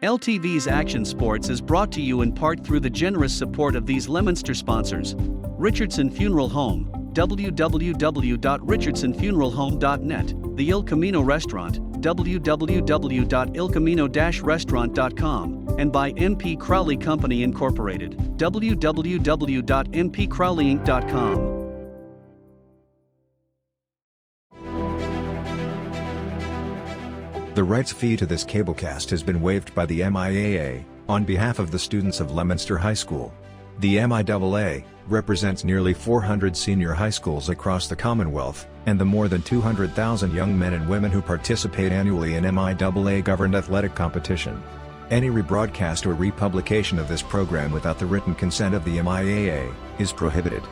LTV's Action Sports is brought to you in part through the generous support of these Leominster sponsors. Richardson Funeral Home, www.richardsonfuneralhome.net, the Il Camino Restaurant, www.ilcamino-restaurant.com, and by MP Crowley Company Incorporated, www.mpcrowleyinc.com. The rights fee to this cablecast has been waived by the MIAA, on behalf of the students of Leominster High School. The MIAA represents nearly 400 senior high schools across the Commonwealth, and the more than 200,000 young men and women who participate annually in MIAA-governed athletic competition. Any rebroadcast or republication of this program without the written consent of the MIAA is prohibited.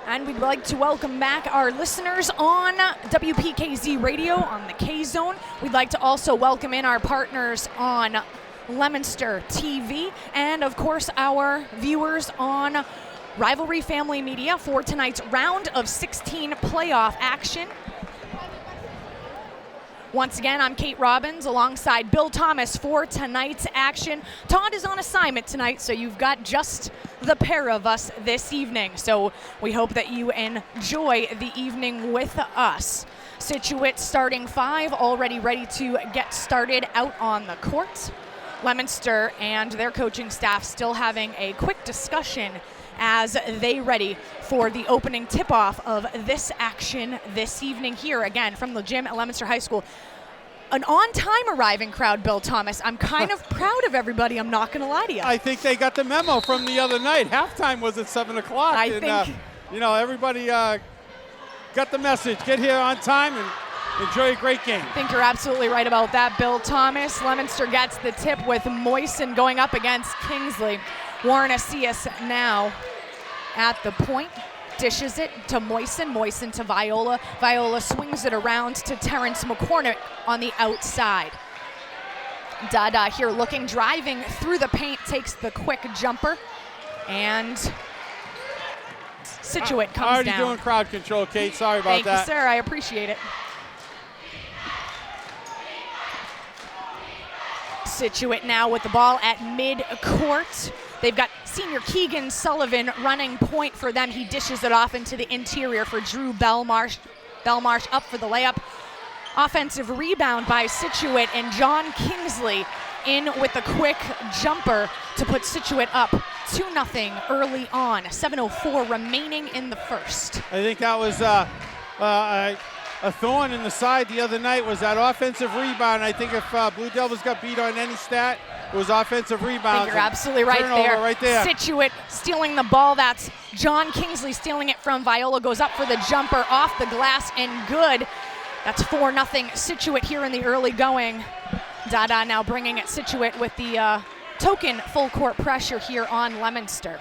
And we'd like to welcome back our listeners on WPKZ Radio on the K-Zone. We'd like to also welcome in our partners on Leominster TV and, of course, our viewers on Rivalry Family Media for tonight's round of 16 playoff action. Once again, I'm Kate Robbins alongside Bill Thomas for tonight's action. Todd is on assignment tonight, so you've got just the pair of us this evening. So we hope that you enjoy the evening with us. Scituate starting five, already ready to get started out on the court. Leominster and their coaching staff still having a quick discussion as they ready for the opening tip-off of this action this evening here, again, from the gym at Leominster High School. An on-time arriving crowd, Bill Thomas. I'm kind of proud of everybody, I'm not going to lie to you. I think they got the memo from the other night. Halftime was at 7 o'clock. I think... everybody got the message. Get here on time and enjoy a great game. I think you're absolutely right about that, Bill Thomas. Leominster gets the tip with Moisen going up against Kingsley. Warren Asias now at the point, dishes it to Moisen to Viola. Viola swings it around to Terrence McCormick on the outside. Dada here looking, driving through the paint, takes the quick jumper, and Scituate comes already down. Doing crowd control, Kate. Sorry about that. Thank you, sir. I appreciate it. Scituate now with the ball at mid-court. They've got senior Keegan Sullivan running point for them. He dishes it off into the interior for Drew Belmarsh. Belmarsh up for the layup. Offensive rebound by Scituate, and John Kingsley in with the quick jumper to put Scituate up 2-0 early on. 7:04 remaining in the first. I think that was a thorn in the side the other night was that offensive rebound. I think if Blue Devils got beat on any stat, it was offensive rebound. I think you're absolutely right there. Scituate stealing the ball. That's John Kingsley stealing it from Viola. Goes up for the jumper off the glass and good. That's 4-0 Scituate here in the early going. Dada now bringing it Scituate with the token full court pressure here on Leominster.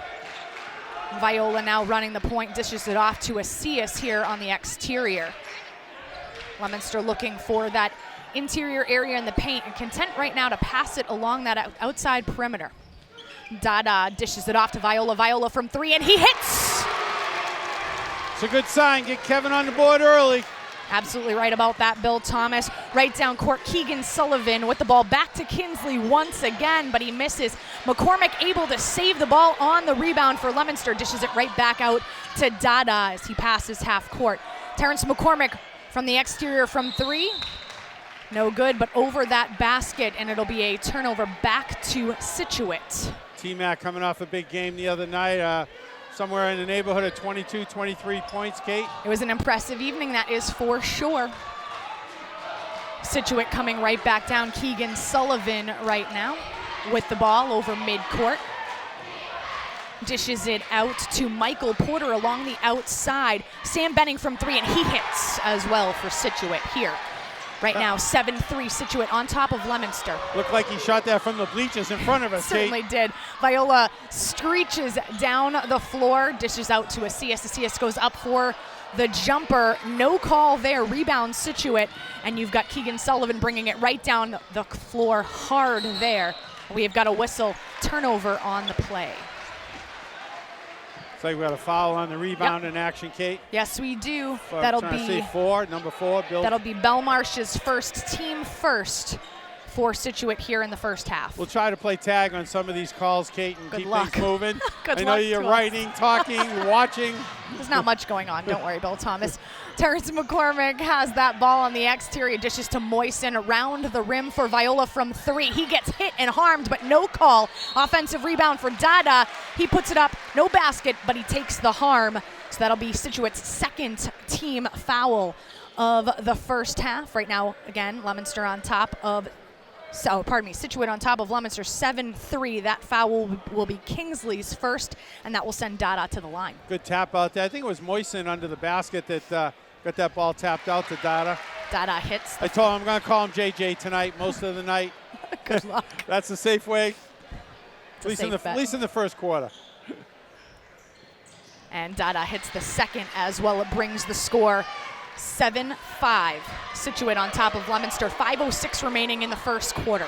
Viola now running the point, dishes it off to Asias here on the exterior. Leominster looking for that interior area in the paint and content right now to pass it along that outside perimeter. Dada dishes it off to Viola. Viola from three, and he hits! It's a good sign. Get Kevin on the board early. Absolutely right about that, Bill Thomas. Right down court, Keegan Sullivan with the ball back to Kingsley once again, but he misses. McCormick able to save the ball on the rebound for Leominster. Dishes it right back out to Dada as he passes half court. Terrence McCormick from the exterior from three. No good, but over that basket, and it'll be a turnover back to Scituate. T-Mac coming off a big game the other night, somewhere in the neighborhood of 22, 23 points, Kate. It was an impressive evening, that is for sure. Scituate coming right back down. Keegan Sullivan right now with the ball over midcourt. Dishes it out to Michael Porter along the outside. Sam Benning from three, and he hits as well for Scituate here. Right now, 7-3 Scituate on top of Leominster. Looked like he shot that from the bleachers in front of us, Certainly did. Viola screeches down the floor, dishes out to Asias. Asias goes up for the jumper, no call there, rebound Scituate, and you've got Keegan Sullivan bringing it right down the floor hard there. We have got a whistle, turnover on the play. It's like we got a foul on the rebound in action, Kate. Yes, we do. That'll be number 4, Bill. That'll be Belmarsh's first, team first for Scituate here in the first half. We'll try to play tag on some of these calls, Kate, and keep things moving. Good I know luck you're to writing, talking, watching. There's not much going on. Don't worry, Bill Thomas. Terrence McCormick has that ball on the exterior, dishes to Moisen around the rim for Viola from 3. He gets hit and harmed, but no call. Offensive rebound for Dada. He puts it up, no basket, but he takes the harm. So that'll be Scituate's second team foul of the first half. Right now, again, Leominster on top of Scituate on top of Leominster 7-3. That foul will be Kingsley's first, and that will send Dada to the line. Good tap out there. I think it was Moisen under the basket that got that ball tapped out to Dada. Dada hits. I told him I'm going to call him JJ tonight most of the night. Good luck. That's the safe way, at least in the first quarter. And Dada hits the second as well. It brings the score 7-5. Scituate on top of Leominster. 5:06 remaining in the first quarter.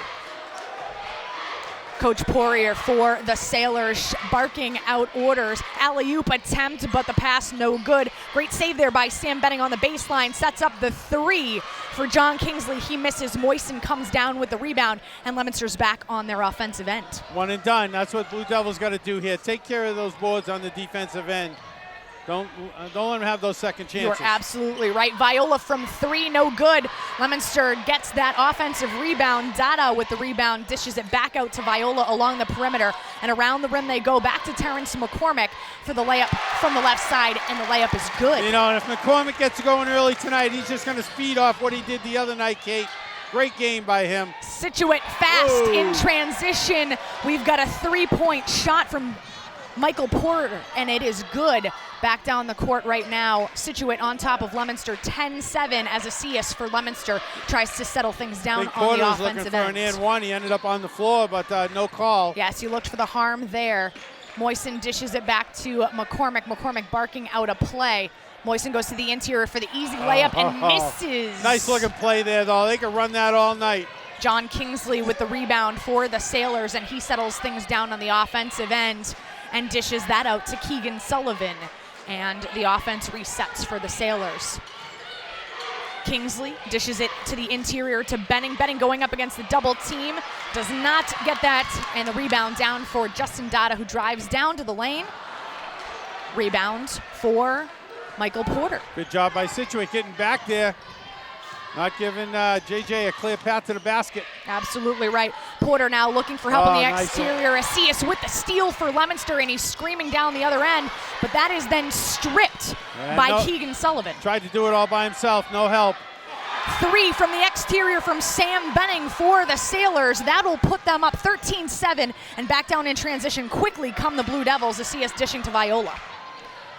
Coach Poirier for the Sailors barking out orders. Alley-oop attempt, but the pass no good. Great save there by Sam Benning on the baseline. Sets up the 3 for John Kingsley. He misses. Moisen comes down with the rebound, and Leominster's back on their offensive end. One and done. That's what Blue Devils got to do here. Take care of those boards on the defensive end. Don't let them have those second chances. You're absolutely right. Viola from 3, no good. Leominster gets that offensive rebound. Dada with the rebound dishes it back out to Viola along the perimeter, and around the rim they go. Back to Terrence McCormick for the layup from the left side, and the layup is good. You know, and if McCormick gets going early tonight, he's just going to speed off what he did the other night, Kate. Great game by him. Scituate fast in transition. We've got a 3-point shot from Michael Porter, and it is good. Back down the court right now. Scituate on top of Leominster, 10-7 as Acius for Leominster tries to settle things down on the offensive end. Looking for an and one. He ended up on the floor, but no call. Yes, he looked for the harm there. Moisen dishes it back to McCormick. McCormick barking out a play. Moisen goes to the interior for the easy layup and misses. Nice looking play there, though. They can run that all night. John Kingsley with the rebound for the Sailors, and he settles things down on the offensive end and dishes that out to Keegan Sullivan. And the offense resets for the Sailors. Kingsley dishes it to the interior to Benning. Benning going up against the double team. Does not get that. And the rebound down for Justin Dada, who drives down to the lane. Rebound for Michael Porter. Good job by Scituate getting back there. Not giving JJ a clear path to the basket. Absolutely right. Porter now looking for help on the exterior. Acius with the steal for Leominster, and he's screaming down the other end. But that is then stripped by Keegan Sullivan. Tried to do it all by himself. No help. 3 from the exterior from Sam Benning for the Sailors. That'll put them up 13-7. And back down in transition quickly come the Blue Devils. Acius dishing to Viola.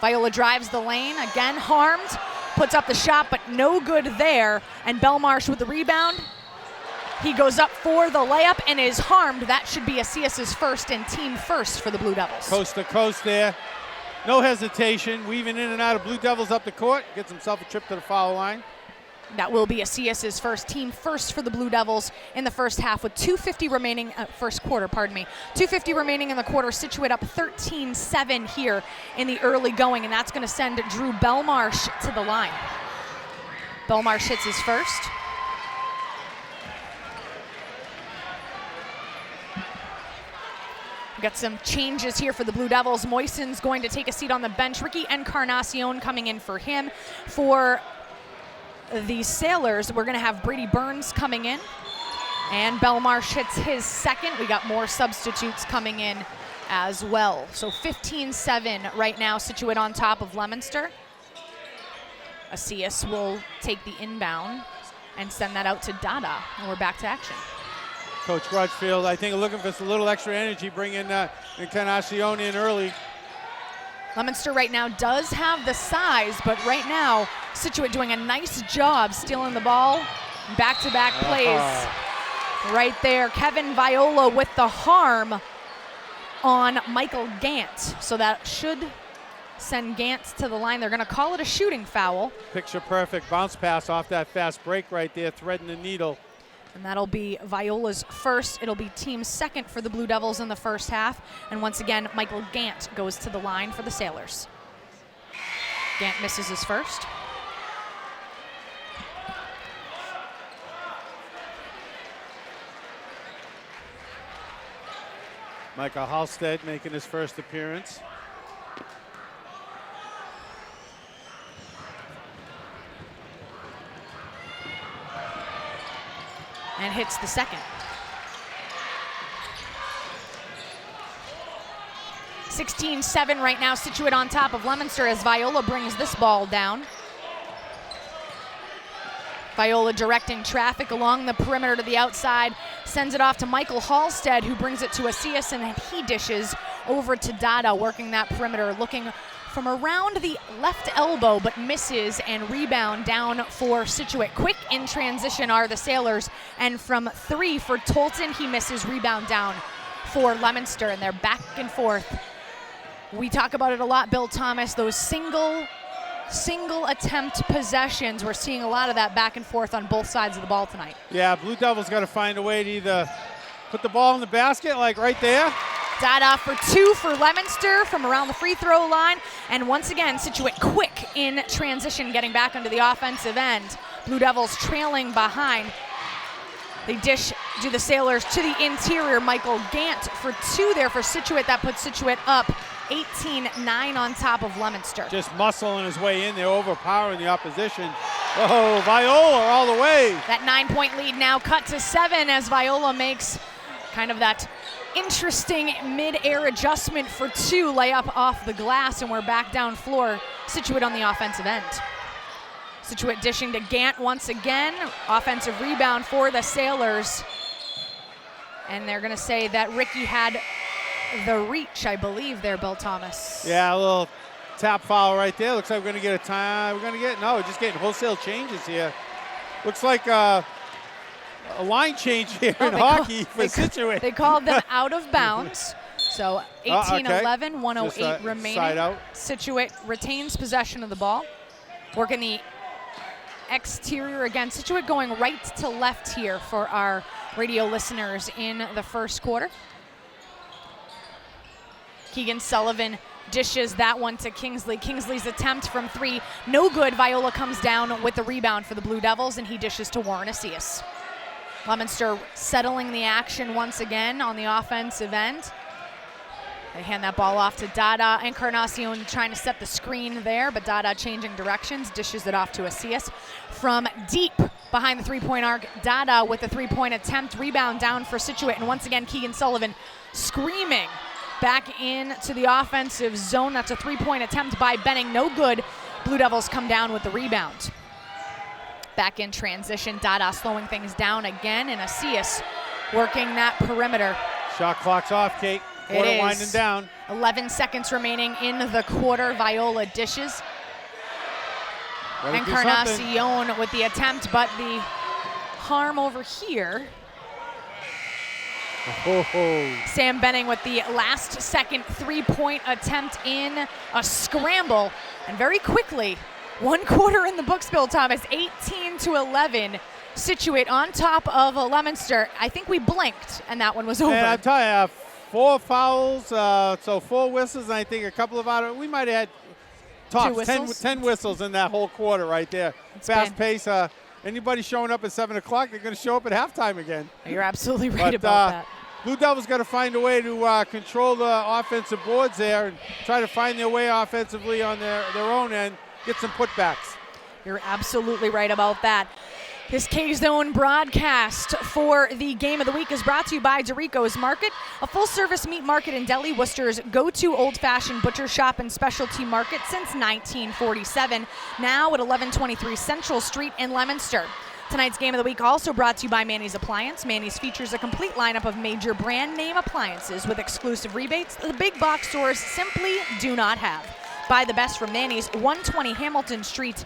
Viola drives the lane. Again harmed. Puts up the shot, but no good there. And Belmarsh with the rebound. He goes up for the layup and is harmed. That should be Acius' first and team first for the Blue Devils. Coast to coast there. No hesitation. Weaving in and out of Blue Devils up the court. Gets himself a trip to the foul line. That will be Acius' first, team first for the Blue Devils in the first half with 2:50 remaining, first quarter, pardon me. 2:50 remaining in the quarter. Scituate up 13-7 here in the early going, and that's going to send Drew Belmarsh to the line. Belmarsh hits his first. We've got some changes here for the Blue Devils. Moisen's going to take a seat on the bench. Ricky Encarnacion coming in for him. For the Sailors, we're going to have Brady Burns coming in, and Belmarsh hits his second. We got more substitutes coming in as well. So 15-7 right now, Scituate on top of Leominster. Acius will take the inbound and send that out to Dada, and we're back to action. Coach Crutchfield, I think, looking for a little extra energy, bringing Encarnacion in early. Leominster right now does have the size, but right now, Scituate doing a nice job stealing the ball. Back-to-back plays right there. Kevin Viola with the harm on Michael Gant. So that should send Gant to the line. They're going to call it a shooting foul. Picture perfect bounce pass off that fast break right there, threading the needle. And that'll be Viola's first. It'll be team second for the Blue Devils in the first half. And once again, Michael Gant goes to the line for the Sailors. Gant misses his first. Michael Halstead making his first appearance. And hits the second. 16-7 right now, Scituate on top of Leominster as Viola brings this ball down. Viola directing traffic along the perimeter to the outside, sends it off to Michael Halstead, who brings it to Asias, and he dishes over to Dada, working that perimeter, looking from around the left elbow, but misses, and rebound down for Scituate. Quick in transition are the Sailors, and from 3 for Tolton, he misses, rebound down for Leominster, and they're back and forth. We talk about it a lot, Bill Thomas, those single attempt possessions. We're seeing a lot of that back and forth on both sides of the ball tonight. Yeah, Blue Devils got to find a way to either put the ball in the basket, like right there. Dada for 2 for Leominster from around the free throw line. And once again, Scituate quick in transition, getting back onto the offensive end. Blue Devils trailing behind. They dish to the Sailors to the interior. Michael Gant for 2 there for Scituate. That puts Scituate up 18-9 on top of Leominster. Just muscling his way in there, overpowering the opposition. Oh, Viola all the way. That 9-point lead now cut to 7 as Viola makes kind of that interesting mid-air adjustment for 2, layup off the glass, and we're back down floor. Scituate on the offensive end. Scituate dishing to Gant once again. Offensive rebound for the Sailors. And they're going to say that Ricky had the reach, I believe, there, Bill Thomas. Yeah, a little tap foul right there. Looks like we're going to get a time. We're just getting wholesale changes here. Looks like a line change here in hockey for Scituate. They called them out of bounds. So 18-11, okay. 108 remaining. Side out. Scituate retains possession of the ball. Working the exterior again. Scituate going right to left here for our radio listeners in the first quarter. Keegan Sullivan dishes that one to Kingsley. Kingsley's attempt from 3, no good. Viola comes down with the rebound for the Blue Devils, and he dishes to Warren Asias. Leominster settling the action once again on the offensive end. They hand that ball off to Dada. Encarnacion trying to set the screen there, but Dada changing directions, dishes it off to Asias. From deep behind the three-point arc, Dada with the three-point attempt, rebound down for Scituate, and once again Keegan Sullivan screaming back into the offensive zone. That's a three-point attempt by Benning, no good. Blue Devils come down with the rebound. Back in transition, Dada slowing things down again, and Asias working that perimeter. Shot clock's off, Kate. Quarter winding down. 11 seconds remaining in the quarter. Viola dishes. Encarnacion with the attempt, but the harm over here. Sam Benning with the last second three-point attempt in a scramble. And very quickly, 1 quarter in the books, Bill Thomas, 18-11. Scituate on top of Leominster. I think we blinked, and that one was over. And I'm telling you, 4 fouls, so 4 whistles, and I think a couple of out. We might have had tops 10 whistles in that whole quarter right there. Fast pace. Anybody showing up at 7 o'clock, they're going to show up at halftime again. You're absolutely right about that. Blue Devils got to find a way to control the offensive boards there and try to find their way offensively on their own end, get some putbacks. You're absolutely right about that. This K-Zone broadcast for the Game of the Week is brought to you by Dorico's Market, a full-service meat market in Delhi, Worcester's go-to old-fashioned butcher shop and specialty market since 1947, now at 1123 Central Street in Leominster. Tonight's Game of the Week also brought to you by Manny's Appliance. Manny's features a complete lineup of major brand name appliances with exclusive rebates the big box stores simply do not have. Buy the best from Manny's, 120 Hamilton Street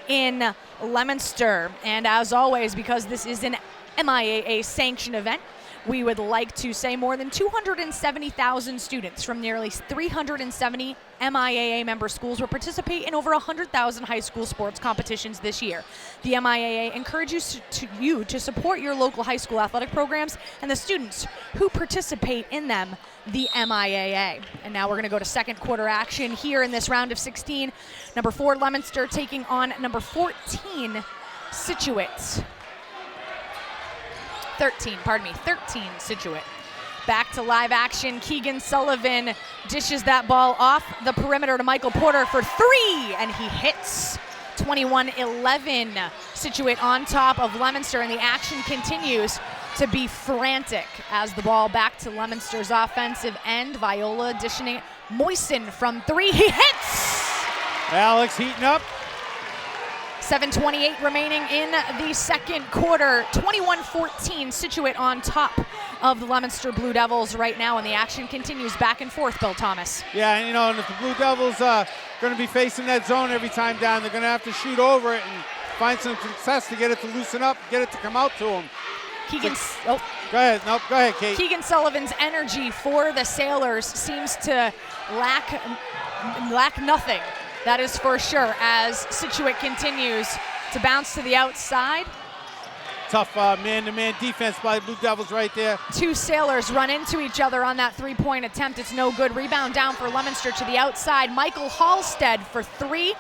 in Leominster. And as always, because this is an MIAA sanctioned event, we would like to say more than 270,000 students from nearly 370 MIAA member schools will participate in over 100,000 high school sports competitions this year. The MIAA encourages you to support your local high school athletic programs and the students who participate in them, the MIAA. And now we're going to go to second quarter action here in this round of 16. Number 4, Leominster taking on number 14, Scituate. 13 Scituate. Back to live action. Keegan Sullivan dishes that ball off the perimeter to Michael Porter for 3, and he hits. 21-11. Scituate on top of Leominster, and the action continues to be frantic as the ball back to Leominster's offensive end. Viola dishing it. Moisten from 3. He hits! Alex heating up. 7:28 remaining in the second quarter. 21-14, Scituate on top of the Leominster Blue Devils right now, and the action continues back and forth, Bill Thomas. Yeah, and and if the Blue Devils are going to be facing that zone every time down, they're going to have to shoot over it and find some success to get it to loosen up, get it to come out to them. Go ahead, Kate. Keegan Sullivan's energy for the Sailors seems to lack nothing. That is for sure, as Scituate continues to bounce to the outside. Tough man-to-man defense by the Blue Devils right there. 2 Sailors run into each other on that 3-point attempt. It's no good. Rebound down for Leominster to the outside. Michael Halstead for 3.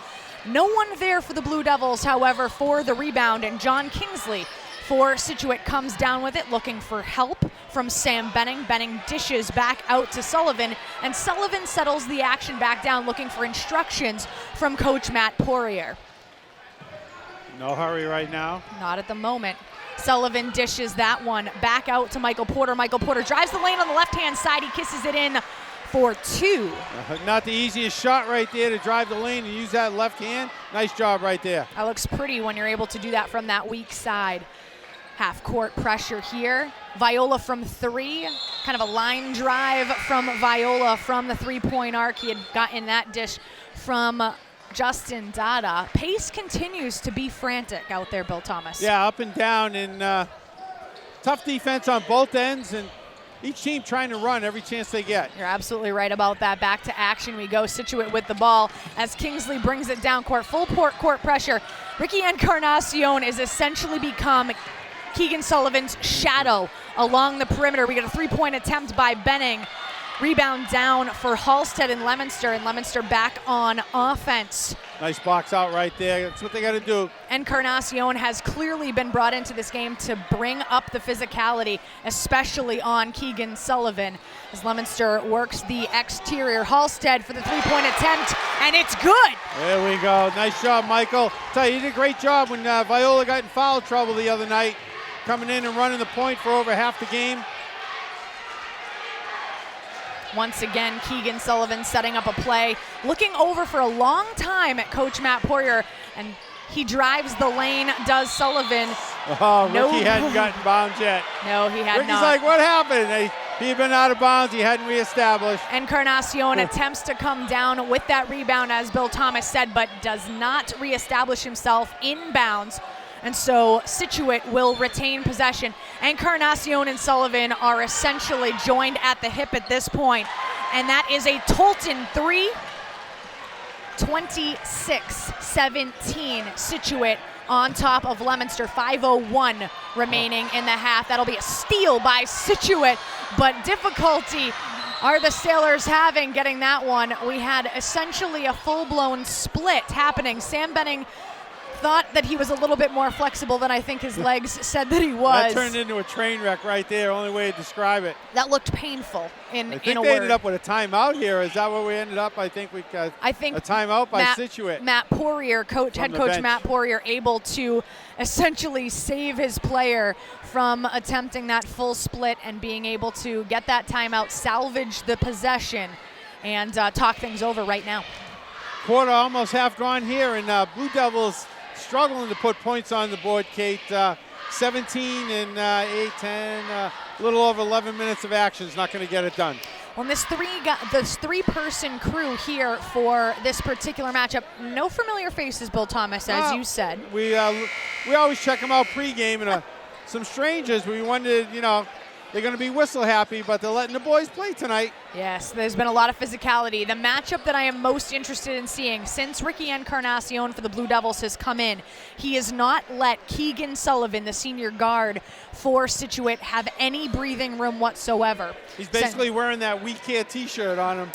No one there for the Blue Devils, however, for the rebound. And John Kingsley for Scituate comes down with it, looking for help from Sam Benning. Benning dishes back out to Sullivan, and Sullivan settles the action back down, looking for instructions from Coach Matt Poirier. No hurry right now. Not at the moment. Sullivan dishes that one back out to Michael Porter. Michael Porter drives the lane on the left-hand side. He kisses it in for 2. Not the easiest shot right there to drive the lane and use that left hand. Nice job right there. That looks pretty when you're able to do that from that weak side. Half-court pressure here. Viola from 3, kind of a line drive from Viola from the 3-point arc. He had gotten that dish from Justin Dada. Pace continues to be frantic out there, Bill Thomas. Yeah, up and down, and tough defense on both ends, and each team trying to run every chance they get. You're absolutely right about that. Back to action we go. Scituate with the ball as Kingsley brings it down court. Full court pressure. Ricky Encarnacion is essentially become Keegan Sullivan's shadow along the perimeter. We get a 3-point attempt by Benning. Rebound down for Halstead and Leominster back on offense. Nice box out right there. That's what they got to do. Encarnacion has clearly been brought into this game to bring up the physicality, especially on Keegan Sullivan, as Leominster works the exterior. Halstead for the 3-point attempt, and it's good. There we go. Nice job, Michael. Tell you, he did a great job when Viola got in foul trouble the other night, coming in and running the point for over half the game. Once again, Keegan Sullivan setting up a play, looking over for a long time at Coach Matt Poirier, and he drives the lane, does Sullivan. Oh, Ricky hadn't gotten bounds yet. No, he had Ricky's not. like, what happened? He had been out of bounds. He hadn't reestablished. Encarnacion attempts to come down with that rebound, as Bill Thomas said, but does not reestablish himself in bounds. And so Scituate will retain possession. Encarnacion and Sullivan are essentially joined at the hip at this point. And that is a Tolton 3, 26-17. Scituate on top of Leominster. 5:01 remaining in the half. That'll be a steal by Scituate, but difficulty are the Sailors having getting that one. We had essentially a full-blown split happening. Sam Benning thought that he was a little bit more flexible than I think his legs said that he was. That turned into a train wreck right there, only way to describe it. That looked painful in a word. I think they ended up with a timeout here. Is that where we ended up? I think we got a timeout by Scituate. Matt Poirier, head coach Matt Poirier, able to essentially save his player from attempting that full split and being able to get that timeout, salvage the possession, and talk things over right now. Quarter almost half gone here, and Blue Devils struggling to put points on the board, Kate. 17 and 8, 10, a little over 11 minutes of action is not going to get it done. On this three-person crew here for this particular matchup, no familiar faces, Bill Thomas, as you said. We always check them out pregame, and some strangers. We wanted, they're going to be whistle happy, but they're letting the boys play tonight. Yes, there's been a lot of physicality. The matchup that I am most interested in seeing since Ricky Encarnacion for the Blue Devils has come in, he has not let Keegan Sullivan, the senior guard for Scituate, have any breathing room whatsoever. He's basically wearing that We Care t-shirt on him.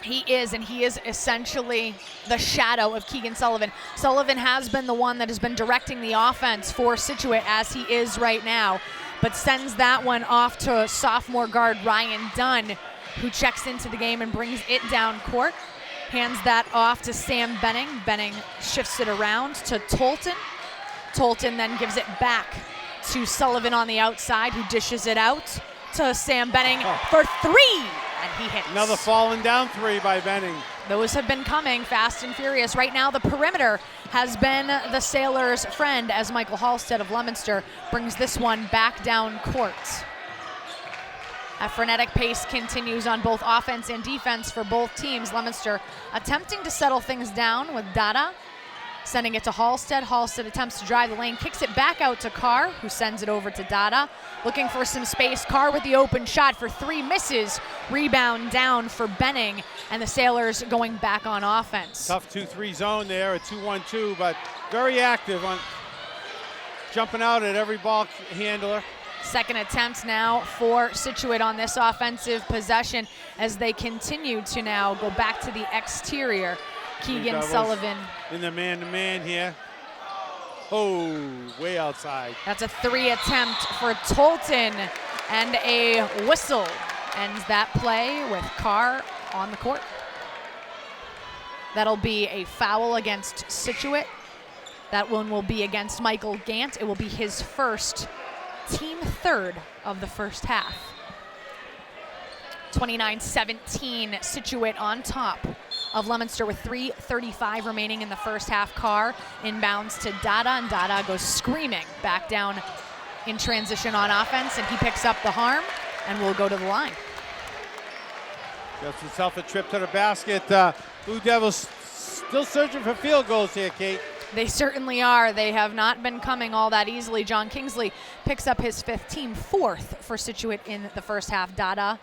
He is, and he is essentially the shadow of Keegan Sullivan. Sullivan has been the one that has been directing the offense for Scituate, as he is right now, but sends that one off to sophomore guard Ryan Dunn, who checks into the game and brings it down court. Hands that off to Sam Benning. Benning shifts it around to Tolton. Tolton then gives it back to Sullivan on the outside, who dishes it out to Sam Benning for three, and he hits. Another falling down three by Benning. Those have been coming fast and furious. Right now, the perimeter has been the Sailors' friend, as Michael Halstead of Leominster brings this one back down court. A frenetic pace continues on both offense and defense for both teams. Leominster attempting to settle things down with Dada, sending it to Halstead. Halstead attempts to drive the lane, kicks it back out to Carr, who sends it over to Dada. Looking for some space. Carr with the open shot for three, misses. Rebound down for Benning, and the Sailors going back on offense. Tough 2-3 zone there, a 2-1-2, but very active on jumping out at every ball handler. Second attempt now for Scituate on this offensive possession as they continue to now go back to the exterior. Keegan Sullivan in the man-to-man here. Oh, way outside. That's a three attempt for Tolton, and a whistle ends that play with Carr on the court. That'll be a foul against Scituate. That one will be against Michael Gant. It will be his first, team third of the first half. 29-17, Scituate on top of Leominster with 3:35 remaining in the first half. Carr inbounds to Dada, and Dada goes screaming back down in transition on offense, and he picks up the harm and will go to the line. Gets himself a trip to the basket. Blue Devils still searching for field goals here, Kate. They certainly are. They have not been coming all that easily. John Kingsley picks up his fifth, team fourth for Scituate in the first half. Dada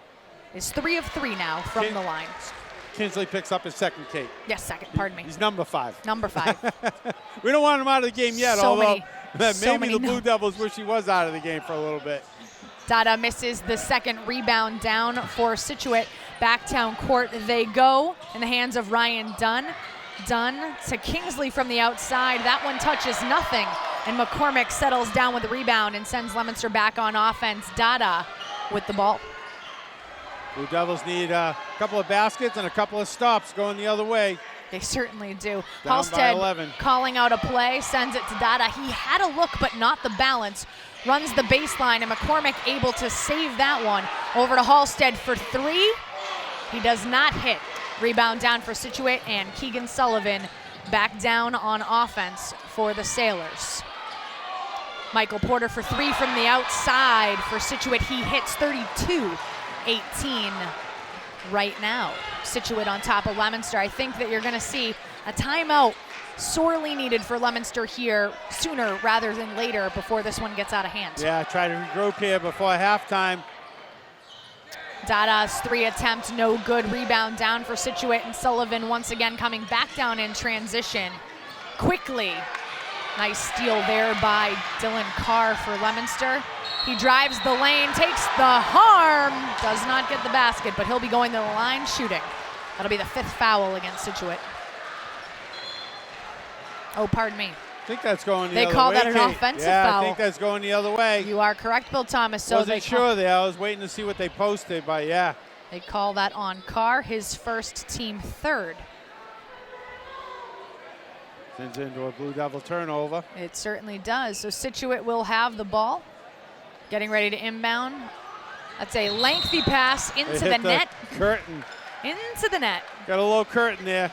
is 3 of 3 now from the line. Kingsley picks up his second, Kate. Yes, second, pardon me. He's number 5. Number 5. We don't want him out of the game yet, So although many maybe the Blue Devils wish he was out of the game for a little bit. Dada misses the second rebound down for Scituate. Back down court they go in the hands of Ryan Dunn. Dunn to Kingsley from the outside. That one touches nothing, and McCormick settles down with the rebound and sends Leominster back on offense. Dada with the ball. Blue Devils need a couple of baskets and a couple of stops going the other way. They certainly do. Down by 11. Halstead calling out a play, sends it to Dada. He had a look, but not the balance. Runs the baseline, and McCormick able to save that one. Over to Halstead for 3. He does not hit. Rebound down for Scituate, and Keegan Sullivan back down on offense for the Sailors. Michael Porter for 3 from the outside for Scituate. He hits 32-18 right now. Scituate on top of Leominster. I think that you're going to see a timeout sorely needed for Leominster here sooner rather than later before this one gets out of hand. Yeah, try to regroup here before halftime. Dada's 3 attempt, no good. Rebound down for Scituate, and Sullivan once again coming back down in transition quickly. Nice steal there by Dylan Carr for Leominster. He drives the lane, takes the harm, does not get the basket, but he'll be going to the line shooting. That'll be the 5th foul against Scituate. Oh, pardon me. I think that's going the other way. They call that an Kate. offensive Yeah, foul. I think that's going the other way. You are correct, Bill Thomas. So Wasn't sure there. I was waiting to see what they posted, but yeah. They call that on Carr, his first, team 3rd. Sends into a Blue Devil turnover. It certainly does. So Scituate will have the ball. Getting ready to inbound. That's a lengthy pass into the net. Curtain. Into the net. Got a little curtain there.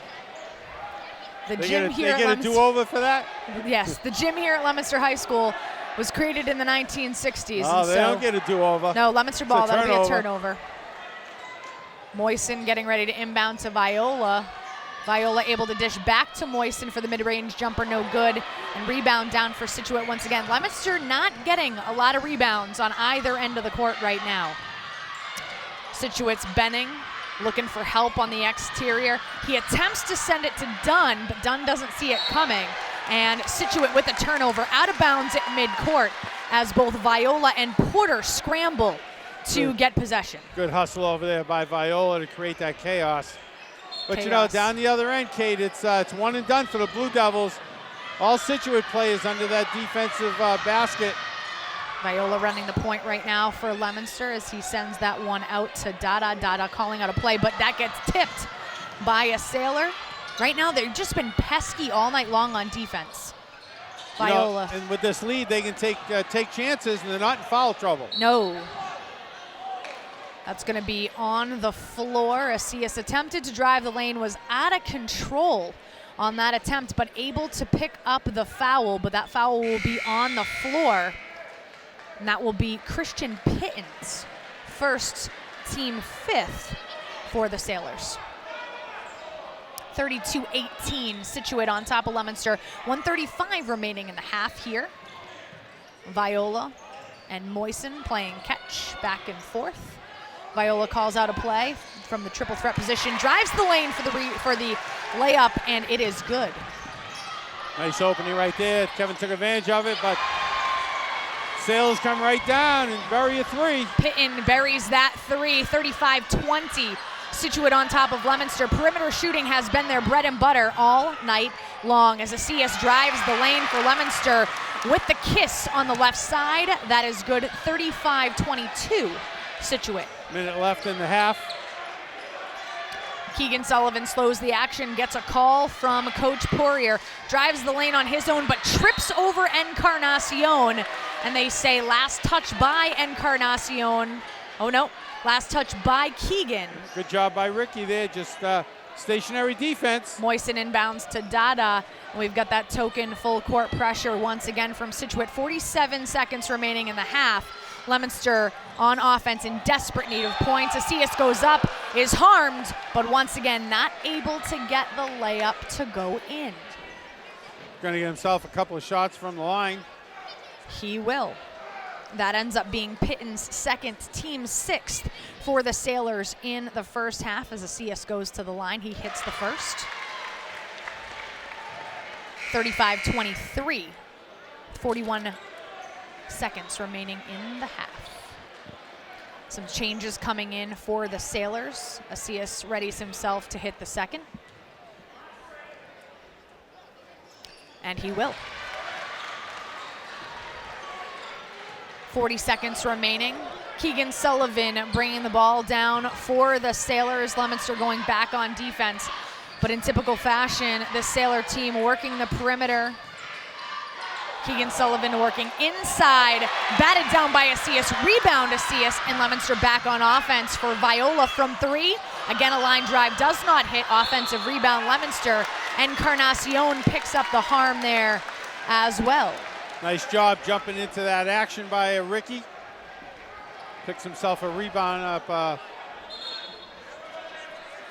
The They gym here get at a do-over for that? Yes, the gym here at Leominster High School was created in the 1960s. Oh, they don't get a do-over. No, Leominster ball, that'll be a turnover. turnover. Moisen getting ready to inbound to Viola Viola able to dish back to Moisten for the mid-range jumper, no good. And rebound down for Scituate once again. Leominster not getting a lot of rebounds on either end of the court right now. Scituate's Benning looking for help on the exterior. He attempts to send it to Dunn, but Dunn doesn't see it coming. And Scituate with a turnover out of bounds at midcourt as both Viola and Porter scramble to get possession. Good hustle over there by Viola to create that chaos. But you know, down the other end, Kate, it's one and done for the Blue Devils. All Scituate players under that defensive basket. Viola running the point right now for Leominster as he sends that one out to Dada. Dada calling out a play, but that gets tipped by a Sailor. Right now, they've just been pesky all night long on defense. Viola. And with this lead, they can take chances, and they're not in foul trouble. No. That's going to be on the floor. Asias attempted to drive the lane, was out of control on that attempt, but able to pick up the foul, but that foul will be on the floor. And that will be Christian Pittens, first, team fifth for the Sailors. 32-18, Scituate on top of Leominster. 1:35 remaining in the half here. Viola and Moisten playing catch back and forth. Viola calls out a play from the triple threat position, drives the lane for the layup, and it is good. Nice opening right there. Kevin took advantage of it, but Sailors come right down and bury a three. Pitton buries that three, 35-20. Scituate on top of Leominster. Perimeter shooting has been their bread and butter all night long as CS drives the lane for Leominster with the kiss on the left side. That is good, 35-22, Scituate. Minute left in the half. Keegan Sullivan slows the action, gets a call from Coach Poirier, drives the lane on his own, but trips over Encarnacion, and they say last touch by Encarnacion. Oh no, last touch by Keegan. Good job by Ricky there, just stationary defense. Moisten inbounds to Dada. We've got that token full court pressure once again from Scituate. 47 seconds remaining in the half. Leominster on offense in desperate need of points. Asias goes up, is harmed, but once again not able to get the layup to go in. Going to get himself a couple of shots from the line. He will. That ends up being Pitton's second, team sixth for the Sailors in the first half as Asias goes to the line. He hits the first. 35-23, 41 seconds remaining in the half. Some changes coming in for the Sailors. Asias readies himself to hit the second. And he will. 40 seconds remaining. Keegan Sullivan bringing the ball down for the Sailors. Leominster going back on defense. But in typical fashion, the Sailor team working the perimeter. Keegan Sullivan working inside, batted down by Asias, rebound Asias, and Leominster back on offense for Viola from three. Again, a line drive does not hit, offensive rebound Leominster. Encarnacion picks up the harm there as well. Nice job jumping into that action by Ricky. Picks himself a rebound up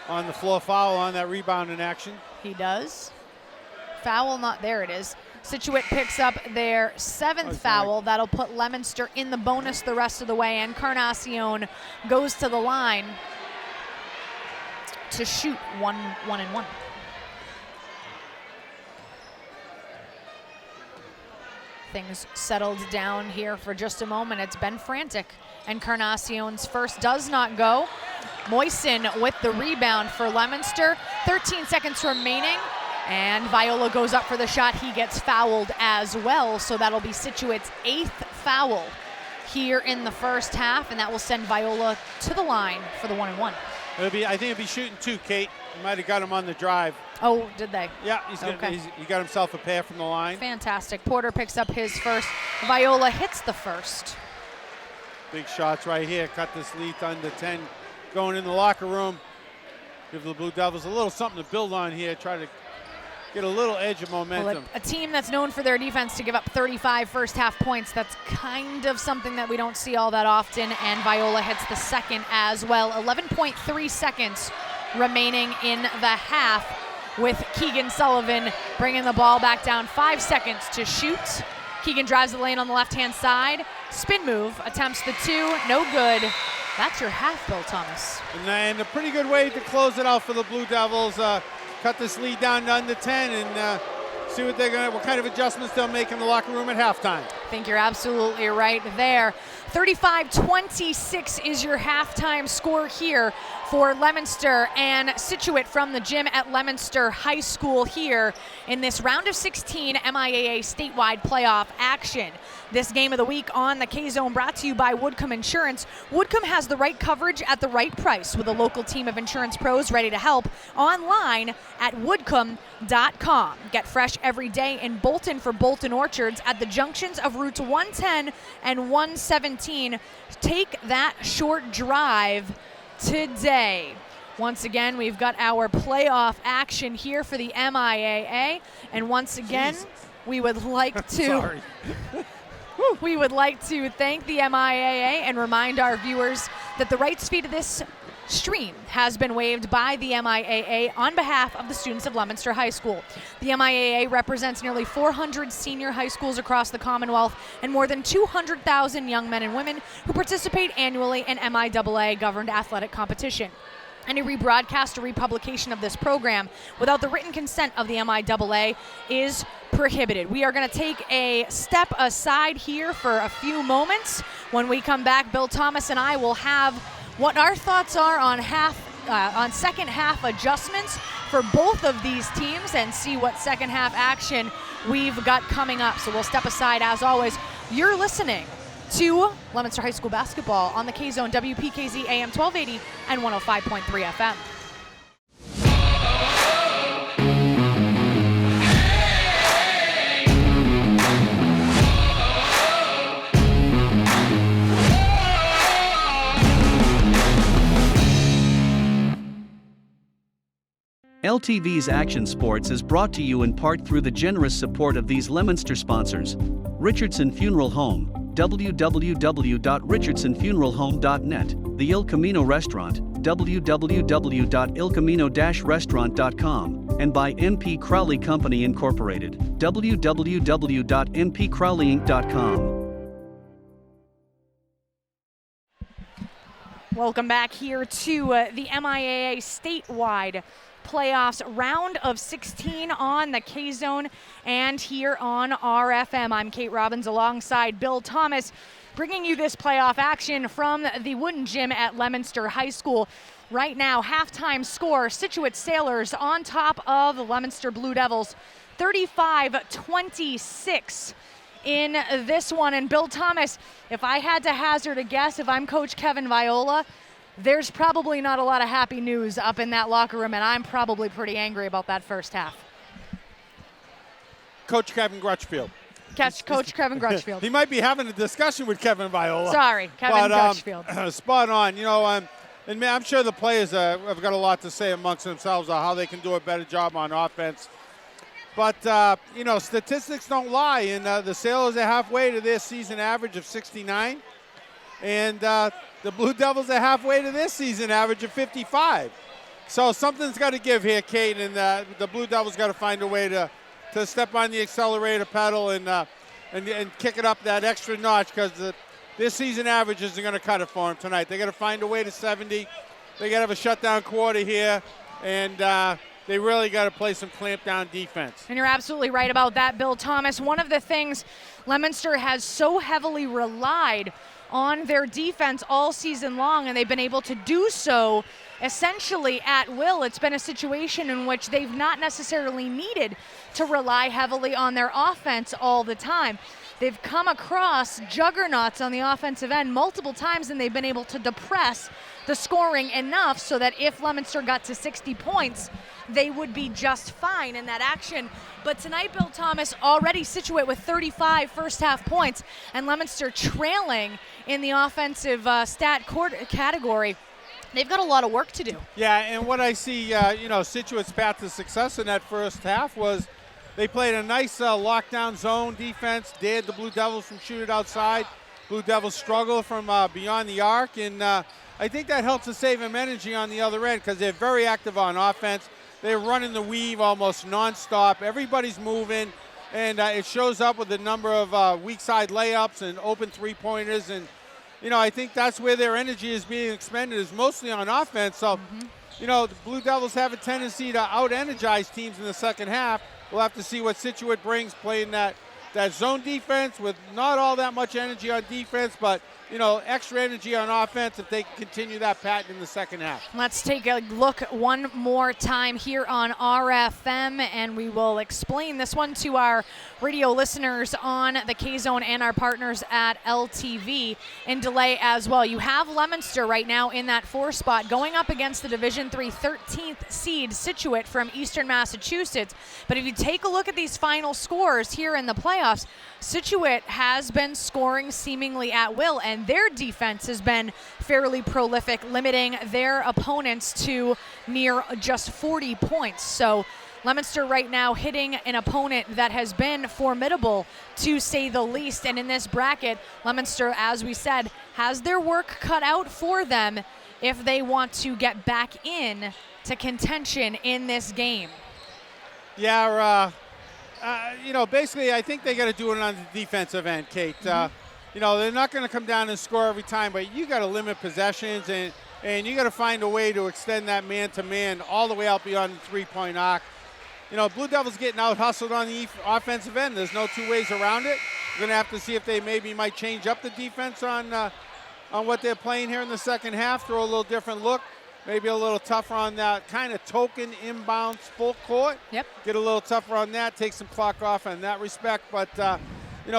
on the floor, foul on that rebound in action. He does. Foul not, there it is. Scituate picks up their seventh foul. That'll put Leominster in the bonus the rest of the way. Encarnacion goes to the line to shoot one and one. Things settled down here for just a moment. It's been frantic. Encarnacion's first does not go. Moisten with the rebound for Leominster. 13 seconds remaining. And Viola goes up for the shot. He gets fouled as well. So that'll be Scituate's eighth foul here in the first half. And that will send Viola to the line for the 1-and-1. I think he'll be shooting two, Kate. He might have got him on the drive. Oh, did they? Yeah, he got himself a pair from the line. Fantastic. Porter picks up his first. Viola hits the first. Big shots right here. Cut this lead to under 10. Going in the locker room. Give the Blue Devils a little something to build on here. Try to get a little edge of momentum. Well, a team that's known for their defense to give up 35 first half points, that's kind of something that we don't see all that often, and Viola hits the second as well. 11.3 seconds remaining in the half. with Keegan Sullivan bringing the ball back down. 5 seconds to shoot. Keegan drives the lane on the left-hand side. Spin move, attempts the 2, no good. That's your half, Bill Thomas. And a pretty good way to close it out for the Blue Devils. Cut this lead down to under 10 and see what kind of adjustments they'll make in the locker room at halftime. I think you're absolutely right there. 35-26 is your halftime score here for Leominster and Scituate from the gym at Leominster High School here in this round of 16 MIAA statewide playoff action. This game of the week on the K-Zone brought to you by Woodcomb Insurance. Woodcomb has the right coverage at the right price with a local team of insurance pros ready to help online at woodcomb.com. Get fresh every day in Bolton for Bolton Orchards at the junctions of routes 110 and 117. Take that short drive today. Once again, we've got our playoff action here for the MIAA, and once again, we would like to we would like to thank the MIAA and remind our viewers that the rights fee to this stream has been waived by the MIAA on behalf of the students of Leominster High School. The MIAA represents nearly 400 senior high schools across the Commonwealth and more than 200,000 young men and women who participate annually in MIAA governed athletic competition. Any rebroadcast or republication of this program without the written consent of the MIAA is prohibited. We are going to take a step aside here for a few moments. When we come back, Bill Thomas and I will have what our thoughts are on second half adjustments for both of these teams and see what second half action we've got coming up. So we'll step aside as always. You're listening to Leominster High School basketball on the K-Zone, WPKZ AM 1280 and 105.3 FM. LTV's Action Sports is brought to you in part through the generous support of these Leominster sponsors: Richardson Funeral Home, www.richardsonfuneralhome.net, the Il Camino Restaurant, www.ilcamino-restaurant.com, and by MP Crowley Company Incorporated, www.mpcrowleyinc.com. Welcome back here to the MIAA statewide playoffs round of 16 on the K-Zone and here on RFM. I'm Kate Robbins alongside Bill Thomas, bringing you this playoff action from the Wooden Gym at Leominster High School. Right now, halftime score, Scituate Sailors on top of the Leominster Blue Devils, 35-26 in this one. And Bill Thomas, if I had to hazard a guess, if I'm Coach Kevin Viola, there's probably not a lot of happy news up in that locker room, and I'm probably pretty angry about that first half. Coach Kevin Grutchfield. Coach Kevin Grutchfield. He might be having a discussion with Kevin Viola. Sorry, Kevin Grutchfield. Spot on. You know, and I'm sure the players have got a lot to say amongst themselves on how they can do a better job on offense. But, you know, statistics don't lie, and the Sailors are halfway to their season average of 69. And the Blue Devils are halfway to this season average of 55. So something's got to give here, Kate, and the Blue Devils got to find a way to step on the accelerator pedal and kick it up that extra notch, because this season average isn't going to cut it for them tonight. They got to find a way to 70. They got to have a shutdown quarter here, and they really got to play some clamp down defense. And you're absolutely right about that, Bill Thomas. One of the things Leominster has so heavily relied on their defense all season long, and they've been able to do so essentially at will. It's been a situation in which they've not necessarily needed to rely heavily on their offense all the time. They've come across juggernauts on the offensive end multiple times, and they've been able to depress the scoring enough so that if Leominster got to 60 points, they would be just fine in that action. But tonight, Bill Thomas already Scituate with 35 first half points, and Leominster trailing in the offensive stat category. They've got a lot of work to do. Yeah, and what I see, you know, Scituate's path to success in that first half was they played a nice lockdown zone defense, dared the Blue Devils from shoot it outside. Blue Devils struggle from beyond the arc, and I think that helps to save them energy on the other end, because they're very active on offense. they're running the weave almost nonstop. Everybody's moving, and it shows up with a number of weak side layups and open three-pointers. And, I think that's where their energy is being expended, is mostly on offense. So, the Blue Devils have a tendency to out-energize teams in the second half. We'll have to see what Scituate brings playing that zone defense with not all that much energy on defense, but extra energy on offense if they continue that pattern in the second half. Let's take a look one more time here on RFM, and we will explain this one to our radio listeners on the K-Zone and our partners at LTV in delay as well. You have Leominster right now in that 4 spot going up against the Division III 13th seed Scituate from Eastern Massachusetts. But if you take a look at these final scores here in the playoffs, Scituate has been scoring seemingly at will, and their defense has been fairly prolific, limiting their opponents to near just 40 points. So Leominster right now hitting an opponent that has been formidable, to say the least. And in this bracket, Leominster, as we said, has their work cut out for them if they want to get back in to contention in this game. Yeah, basically I think they got to do it on the defensive end, Kate. They're not going to come down and score every time, but you got to limit possessions, and you got to find a way to extend that man-to-man all the way out beyond the three-point arc. Blue Devils getting out-hustled on the offensive end. There's no two ways around it. We're going to have to see if they might change up the defense on what they're playing here in the second half, throw a little different look. Maybe a little tougher on that kind of token inbounds full court. Yep. Get a little tougher on that, take some clock off in that respect. But,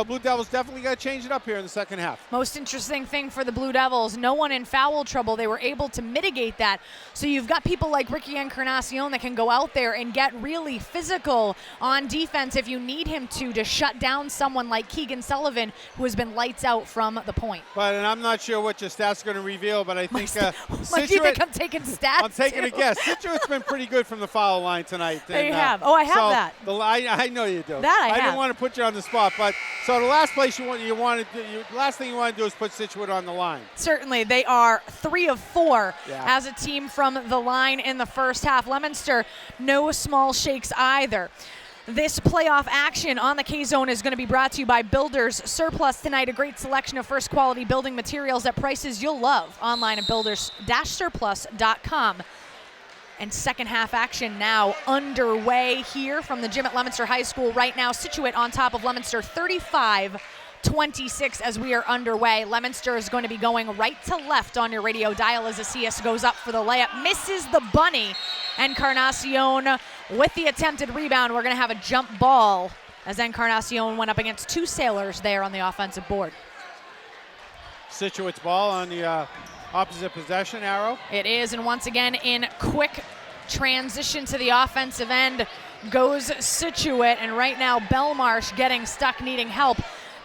Blue Devils definitely got to change it up here in the second half. Most interesting thing for the Blue Devils, no one in foul trouble. They were able to mitigate that. So you've got people like Ricky Encarnacion that can go out there and get really physical on defense if you need him to shut down someone like Keegan Sullivan, who has been lights out from the point. And I'm not sure what your stats are going to reveal, but I think Scituate, do you think I'm taking stats? I'm taking a guess. Situate's been pretty good from the foul line tonight. They have. Oh, I have that. I know you do. That I have. didn't want to put you on the spot, but so the last place last thing you want to do is put Scituate on the line. Certainly, they are 3 of 4 as a team from the line in the first half. Leominster, no small shakes either. This playoff action on the K-Zone is going to be brought to you by Builders Surplus tonight. A great selection of first quality building materials at prices you'll love. Online at builders-surplus.com. And second half action now underway here from the gym at Leominster High School. Right now, Scituate on top of Leominster 35-26 as we are underway. Leominster is going to be going right to left on your radio dial as Acias goes up for the layup. Misses the bunny. Encarnacion with the attempted rebound. We're going to have a jump ball as Encarnacion went up against 2 Sailors there on the offensive board. Scituate's ball on the opposite possession arrow. It is, and once again in quick transition to the offensive end goes Scituate, and right now Belmarsh getting stuck, needing help.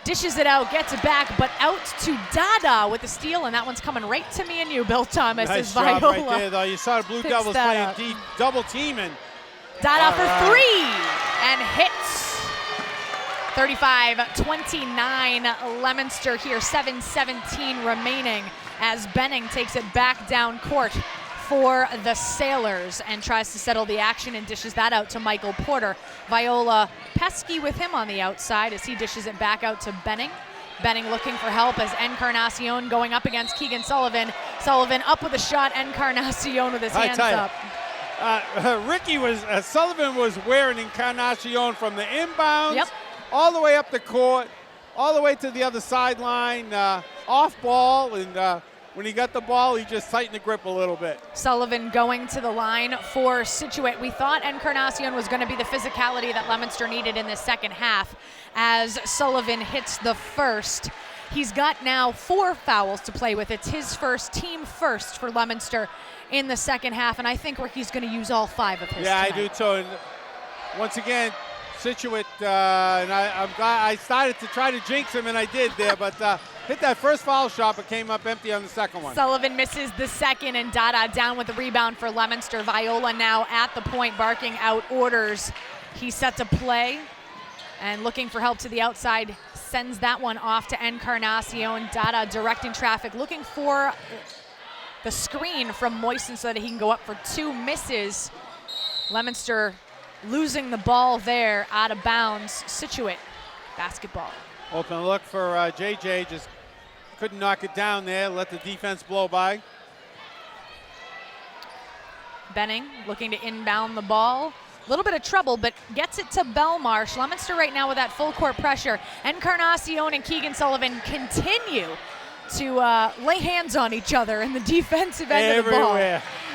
Dishes it out, gets it back, but out to Dada with the steal, and that one's coming right to me and you, Bill Thomas. Nice as job right there, though. You saw the Blue Devils playing deep, double teaming. Dada for 3, and hits. 35-29 Leominster here, 7:17 remaining as Benning takes it back down court for the Sailors and tries to settle the action and dishes that out to Michael Porter. Viola pesky with him on the outside as he dishes it back out to Benning. Benning looking for help as Encarnacion going up against Keegan Sullivan. Sullivan up with a shot, Encarnacion with his hands up. Sullivan was wearing Encarnacion from the inbounds all the way up the court, all the way to the other sideline, off ball, and when he got the ball, he just tightened the grip a little bit. Sullivan going to the line for Scituate. We thought Encarnacion was going to be the physicality that Leominster needed in the second half as Sullivan hits the first. He's got now 4 fouls to play with. It's his first, team first for Leominster in the second half, and I think Ricky's going to use all 5 of his tonight. I do too. And once again, Scituate, and I'm glad I started to try to jinx him, and I did there, but hit that first foul shot, but came up empty on the second one. Sullivan misses the second, and Dada down with the rebound for Leominster. Viola now at the point, barking out orders. He's set to play, and looking for help to the outside, sends that one off to Encarnacion. Dada directing traffic, looking for the screen from Moisten so that he can go up for 2, misses. Leominster losing the ball there out of bounds. Scituate basketball. Open look for JJ, just couldn't knock it down there, let the defense blow by. Benning looking to inbound the ball. A little bit of trouble, but gets it to Belmarsh. Leominster right now with that full court pressure. Encarnacion and Keegan Sullivan continue to lay hands on each other in the defensive end of the ball.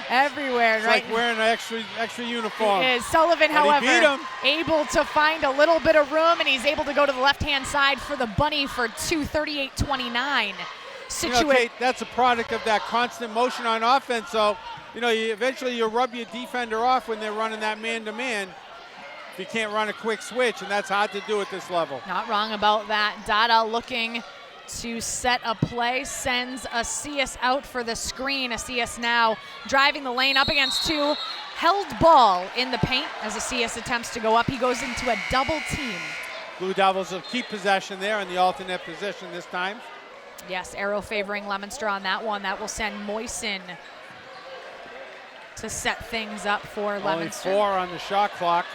Everywhere. It's right? like wearing an extra uniform. It is. Sullivan, however, beat him. able to find a little bit of room, and he's able to go to the left-hand side for the bunny for 2:38-29. Scituate. Kate, that's a product of that constant motion on offense. So, eventually you'll rub your defender off when they're running that man-to-man. If you can't run a quick switch, and that's hard to do at this level. Not wrong about that. Dada looking to set a play, sends Acias out for the screen. Acias now driving the lane up against two. Held ball in the paint as Acias attempts to go up. He goes into a double team. Blue Devils will keep possession there in the alternate position this time. Yes, arrow favoring Leominster on that one. That will send Moisen to set things up for Leominster. Only 4 on the shot clock.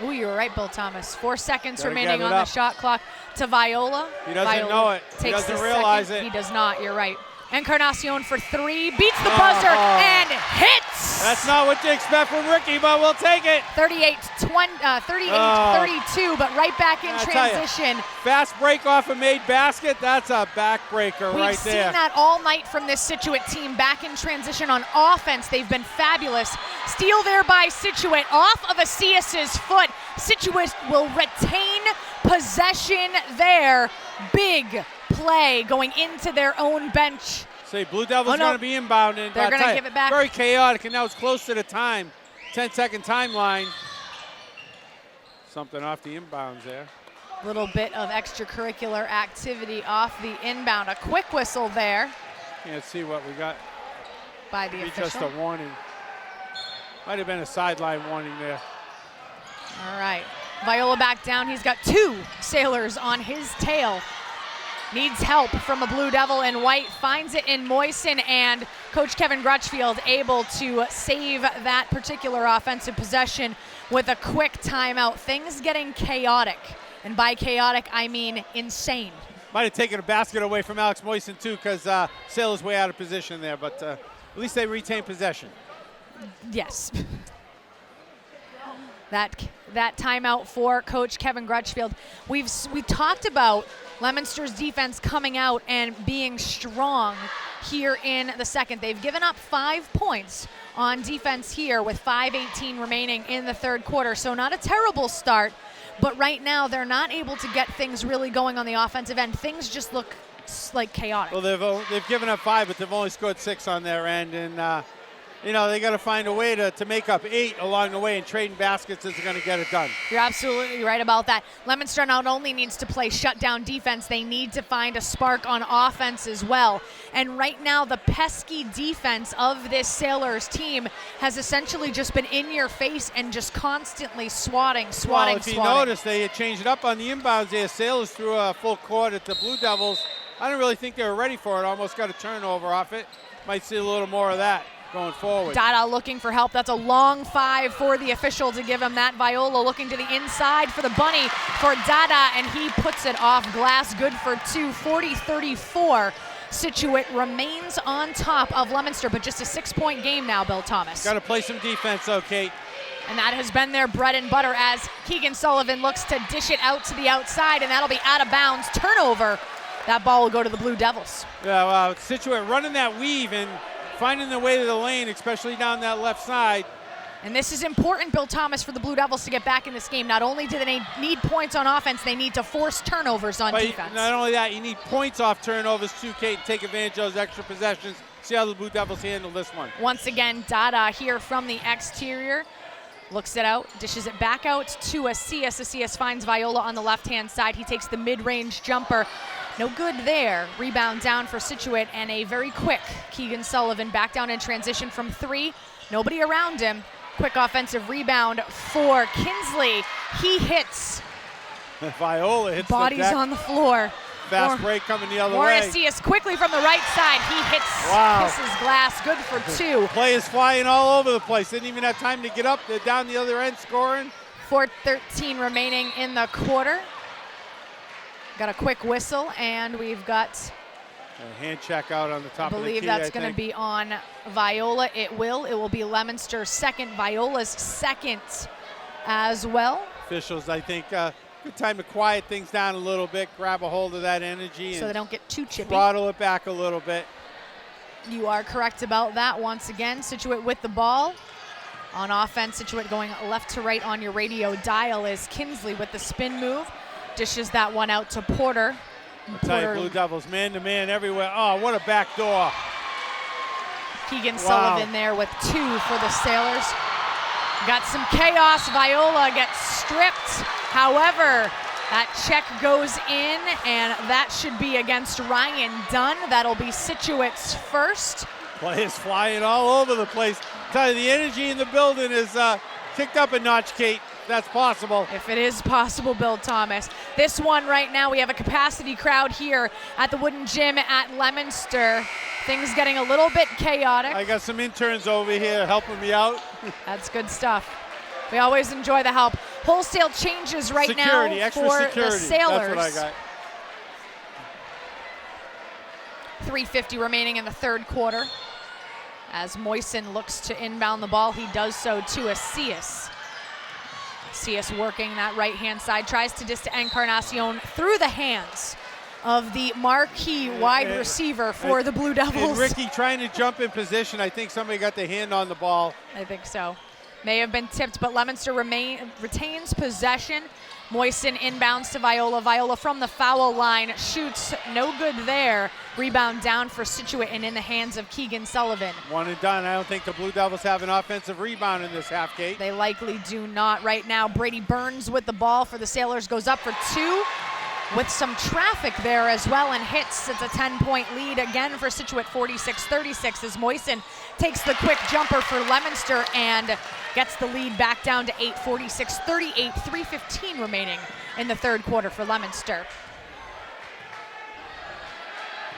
Ooh, you were right, Bill Thomas. 4 seconds Gotta remaining on the shot clock to Viola. He doesn't know it. He doesn't realize it. He does not, you're right. Encarnacion for 3, beats the buzzer and hits! That's not what you expect from Ricky, but we'll take it. 38-32, but right back in transition. Fast break off a made basket, that's a backbreaker right there. We've seen that all night from this Scituate team. Back in transition on offense, they've been fabulous. Steal there by Scituate off of Acias' foot. Scituate will retain possession there. Big play going into their own bench. Say Blue Devils going to be inbounded. They're going to give it back. Very chaotic, and now it's close to the time. 10-second timeline. Something off the inbounds there. A little bit of extracurricular activity off the inbound. A quick whistle there. Can't see what we got. By the official. Just a warning. Might have been a sideline warning there. All right. Viola back down. He's got 2 Sailors on his tail. Needs help from a Blue Devil in white. Finds it in Moisen, and Coach Kevin Grutchfield able to save that particular offensive possession with a quick timeout. Things getting chaotic. And by chaotic, I mean insane. Might have taken a basket away from Alex Moisen, too, because Sailor's way out of position there. But at least they retain possession. Yes. That timeout for Coach Kevin Grutchfield. We talked about Leominster's defense coming out and being strong here in the second. They've given up 5 points on defense here with 5:18 remaining in the third quarter. So not a terrible start, but right now they're not able to get things really going on the offensive end. Things just look like chaotic. Well, they've given up 5, but they've only scored 6 on their end, and they got to find a way to make up 8 along the way, and trading baskets is going to get it done. You're absolutely right about that. Leominster not only needs to play shutdown defense, they need to find a spark on offense as well. And right now, the pesky defense of this Sailors team has essentially just been in your face and just constantly swatting. Well, if you notice, they had changed it up on the inbounds there. Sailors threw a full court at the Blue Devils. I don't really think they were ready for it. Almost got a turnover off it. Might see a little more of that going forward. Dada looking for help. That's a long 5 for the official to give him that. Viola looking to the inside for the bunny for Dada, and he puts it off glass. Good for 2, 40-34. Scituate remains on top of Leominster, but just a 6-point game now, Bill Thomas. Got to play some defense, though, Kate. And that has been their bread and butter as Keegan Sullivan looks to dish it out to the outside, and that'll be out of bounds. Turnover. That ball will go to the Blue Devils. Yeah, Scituate running that weave and finding their way to the lane, especially down that left side. And this is important, Bill Thomas, for the Blue Devils to get back in this game. Not only do they need points on offense, they need to force turnovers on defense. Not only that, you need points off turnovers too, Kate, and take advantage of those extra possessions. See how the Blue Devils handle this one. Once again, Dada here from the exterior. Looks it out, dishes it back out to Acias. Acias finds Viola on the left-hand side. He takes the mid-range jumper. No good there. Rebound down for Scituate, and a very quick Keegan Sullivan back down in transition from 3. Nobody around him. Quick offensive rebound for Kinsley. He hits. Viola hits bodies the deck. on the floor. fast break coming the other way. Morrisius quickly from the right side. He kisses glass, good for 2. Players flying all over the place. Didn't even have time to get up. They're down the other end scoring. 4:13 remaining in the quarter. Got a quick whistle, and we've got a hand check out on the top of the key. I believe that's going to be on Viola. It will be Leominster's second, Viola's second as well. Officials, I think, good time to quiet things down a little bit, grab a hold of that energy, so and they don't get too chippy. Throttle it back a little bit. You are correct about that. Once again, Scituate with the ball. On offense, Scituate going left to right on your radio dial is Kinsley with the spin move. Dishes that one out to Porter. I'll tell you, Blue Devils, man-to-man everywhere. Oh, what a back door. Keegan Sullivan there with 2 for the Sailors. Got some chaos. Viola gets stripped. However, that check goes in, and that should be against Ryan Dunn. That'll be Scituate's first. Players flying all over the place. I tell you, the energy in the building is kicked up a notch, Kate. That's possible. If it is possible, Bill Thomas. This one right now, we have a capacity crowd here at the Wooden Gym at Leominster. Things getting a little bit chaotic. I got some interns over here helping me out. That's good stuff. We always enjoy the help. Wholesale changes right security, now extra for security. the Sailors. That's what I got. 3:50 remaining in the third quarter. As Moisen looks to inbound the ball, he does so to Asias. Asias working that right-hand side, tries to dish to Encarnacion through the hands of the marquee wide receiver for the Blue Devils. And Ricky trying to jump in position. I think somebody got their hand on the ball. I think so. May have been tipped, but Leominster retains possession. Moisen inbounds to Viola. Viola from the foul line shoots, no good there. Rebound down for Scituate and in the hands of Keegan Sullivan. One and done. I don't think the Blue Devils have an offensive rebound in this half, Kate. They likely do not right now. Brady Burns with the ball for the Sailors, goes up for 2 with some traffic there as well and hits. It's a 10-point lead again for Scituate, 46-36 as Moisen takes the quick jumper for Leominster and gets the lead back down to 8, 46-38, 3:15 remaining in the third quarter for Leominster.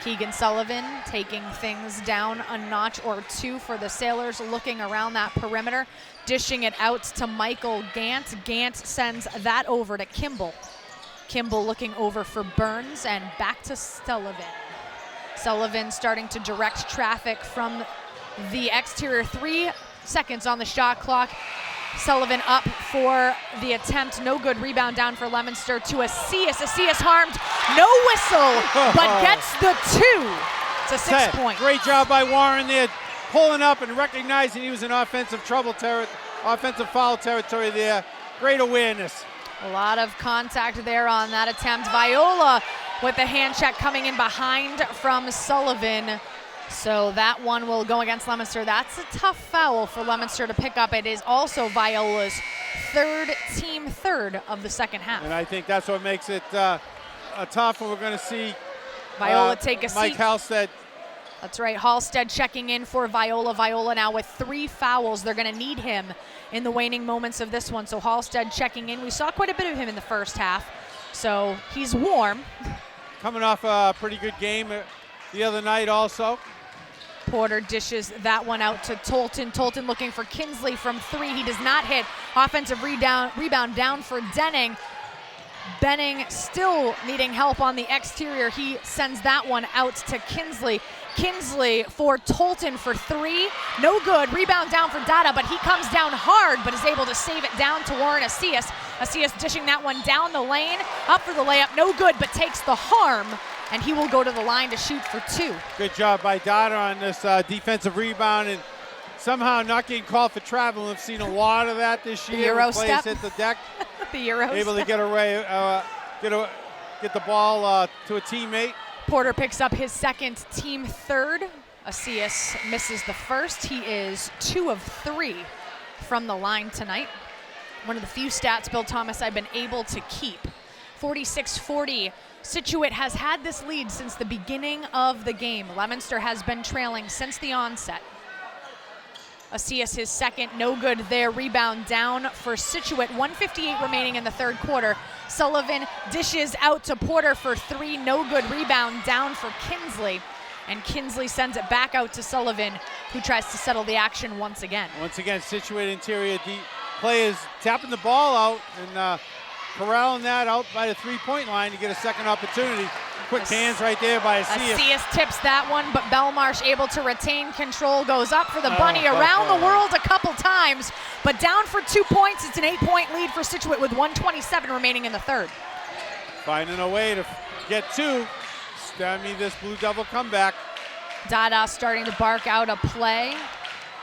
Keegan Sullivan taking things down a notch or 2 for the Sailors, looking around that perimeter, dishing it out to Michael Gant. Gant sends that over to Kimball. Kimball looking over for Burns and back to Sullivan. Sullivan starting to direct traffic from the exterior. 3 seconds on the shot clock. Sullivan up for the attempt. No good. Rebound down for Leominster to Asias. Asias harmed. No whistle, but gets the 2. It's a 6-point. Great job by Warren there, pulling up and recognizing he was in offensive foul territory there. Great awareness. A lot of contact there on that attempt. Viola with the hand check coming in behind from Sullivan. So that one will go against Leominster. That's a tough foul for Leominster to pick up. It is also Viola's team third of the second half. And I think that's what makes it tough. And we're going to see Viola take a seat. Mike Halstead. That's right, Halstead checking in for Viola. Viola now with 3 fouls. They're going to need him in the waning moments of this one. So Halstead checking in. We saw quite a bit of him in the first half. So he's warm. Coming off a pretty good game the other night also. Porter dishes that one out to Tolton. Tolton looking for Kinsley from 3. He does not hit. Offensive rebound down for Denning. Benning still needing help on the exterior. He sends that one out to Kinsley. Kinsley for Tolton for 3. No good. Rebound down for Dada, but he comes down hard, but is able to save it down to Warren Asias. Asias dishing that one down the lane. Up for the layup. No good, but takes the harm, and he will go to the line to shoot for 2. Good job by Dada on this defensive rebound, and somehow not getting called for travel. We've seen a lot of that this year. The Euro players step. hit the deck. The Euro able step. to get away, get the ball to a teammate. Porter picks up his second, team third. Asias misses the first. He is 2 of 3 from the line tonight. One of the few stats, Bill Thomas, I've been able to keep. 46-40. Scituate has had this lead since the beginning of the game. Leominster has been trailing since the onset. Asias his second, no good there. Rebound down for Scituate. 1:58 remaining in the third quarter. Sullivan dishes out to Porter for 3, no good. Rebound down for Kinsley. And Kinsley sends it back out to Sullivan, who tries to settle the action once again. Once again, Scituate interior players tapping the ball out and corralling that out by the three-point line to get a second opportunity. Quick hands right there by Asias. Asias tips that one, but Belmarsh able to retain control, goes up for the bunny around the world a couple times, but down for 2 points. It's an 8-point lead for Scituate with 1:27 remaining in the third. Finding a way to get 2. Stammy this Blue Devil comeback. Dada starting to bark out a play.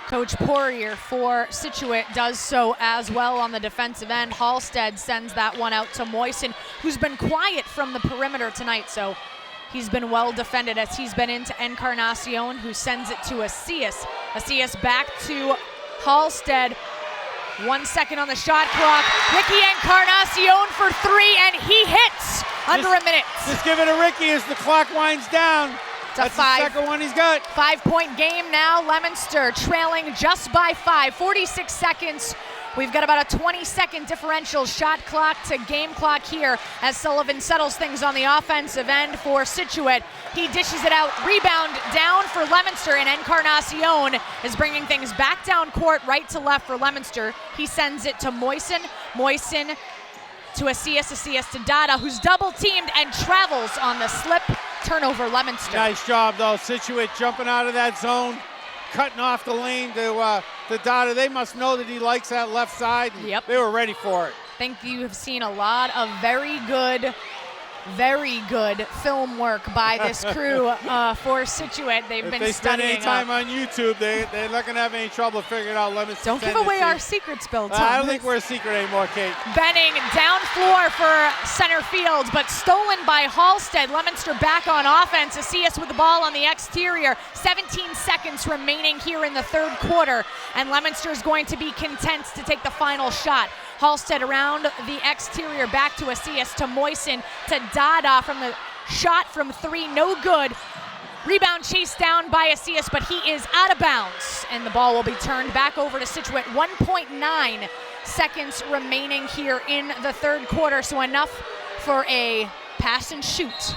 Coach Poirier for Scituate does so as well on the defensive end. Halstead sends that one out to Moisen, who's been quiet from the perimeter tonight, so he's been well defended as he's been into Encarnacion, who sends it to Asias. Asias back to Halstead. 1 second on the shot clock. Ricky Encarnacion for 3, and he hits under a minute. Just give it to Ricky as the clock winds down. That's the second one he's got. 5-point game now. Leominster trailing just by 5. 46 seconds. We've got about a 20-second differential shot clock to game clock here as Sullivan settles things on the offensive end for Scituate. He dishes it out. Rebound down for Leominster, and Encarnacion is bringing things back down court, right to left for Leominster. He sends it to Moisen. Moisen to Asias. Asias to Dada, who's double teamed and travels on the slip. Turnover, Leominster. Nice job, though. Scituate jumping out of that zone, cutting off the lane to Dada. They must know that he likes that left side. Yep. They were ready for it. I think you have seen a lot of very good film work by this crew for Scituate. They've been studying. If they spend any time on YouTube, they're not going to have any trouble figuring out Leominster. Don't give away our secrets, Bill Thomas. I don't think we're a secret anymore, Kate. Benning down floor for center field, but stolen by Halstead. Leominster back on offense. Asias with the ball on the exterior. 17 seconds remaining here in the third quarter, and Leominster is going to be content to take the final shot. Halstead around the exterior, back to Asias, to Moisen, to Dada from the shot from 3, no good. Rebound chased down by Asias, but he is out of bounds, and the ball will be turned back over to Scituate. 1.9 seconds remaining here in the third quarter, so enough for a pass and shoot.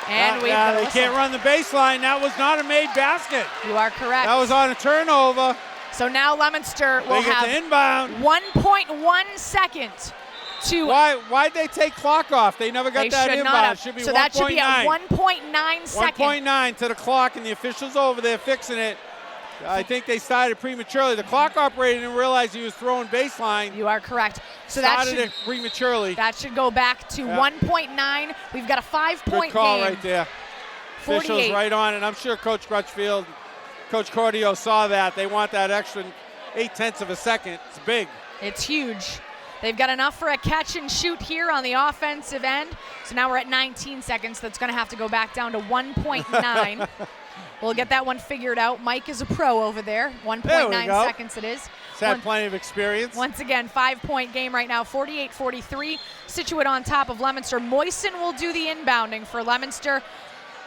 And they can't run the baseline. That was not a made basket. You are correct. That was on a turnover. So now Leominster will have inbound. 1.1 second to. Why'd they take clock off? They never got that inbound. It should be 1.9. So that should be a 1.9 second. 1.9 to the clock, and the officials over there fixing it. I think they started prematurely. The clock operator didn't realize he was throwing baseline. You are correct. So started it prematurely. That should go back to 1.9. We've got a 5-point Good call game. right there. Officials right on it. I'm sure Coach Crutchfield, Coach Cordio saw that. They want that extra 0.8 of a second. It's big. It's huge. They've got enough for a catch and shoot here on the offensive end. So now we're at 19 seconds. That's going to have to go back down to 1.9. We'll get that one figured out. Mike is a pro over there. 1.9 seconds it is. He's had plenty of experience. Once again, 5-point game right now, 48-43. Scituate on top of Leominster. Moisen will do the inbounding for Leominster.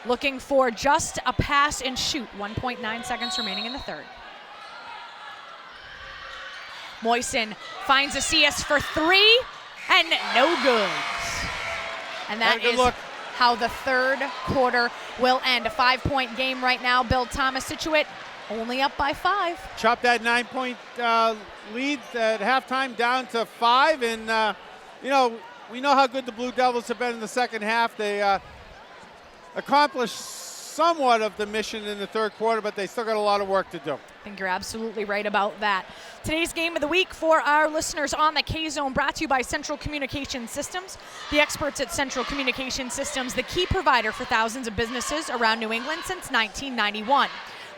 Looking for just a pass and shoot. 1.9 seconds remaining in the third. Moisen finds Asias for 3, and no good. And that is how the third quarter will end. A 5-point game right now. Bill Thomas, Scituate only up by 5. Chop that 9-point lead at halftime down to 5, and we know how good the Blue Devils have been in the second half. They accomplished somewhat of the mission in the third quarter, but they still got a lot of work to do. I think you're absolutely right about that. Today's game of the week for our listeners on the K-Zone, brought to you by Central Communication Systems. The experts at Central Communication Systems, the key provider for thousands of businesses around New England since 1991.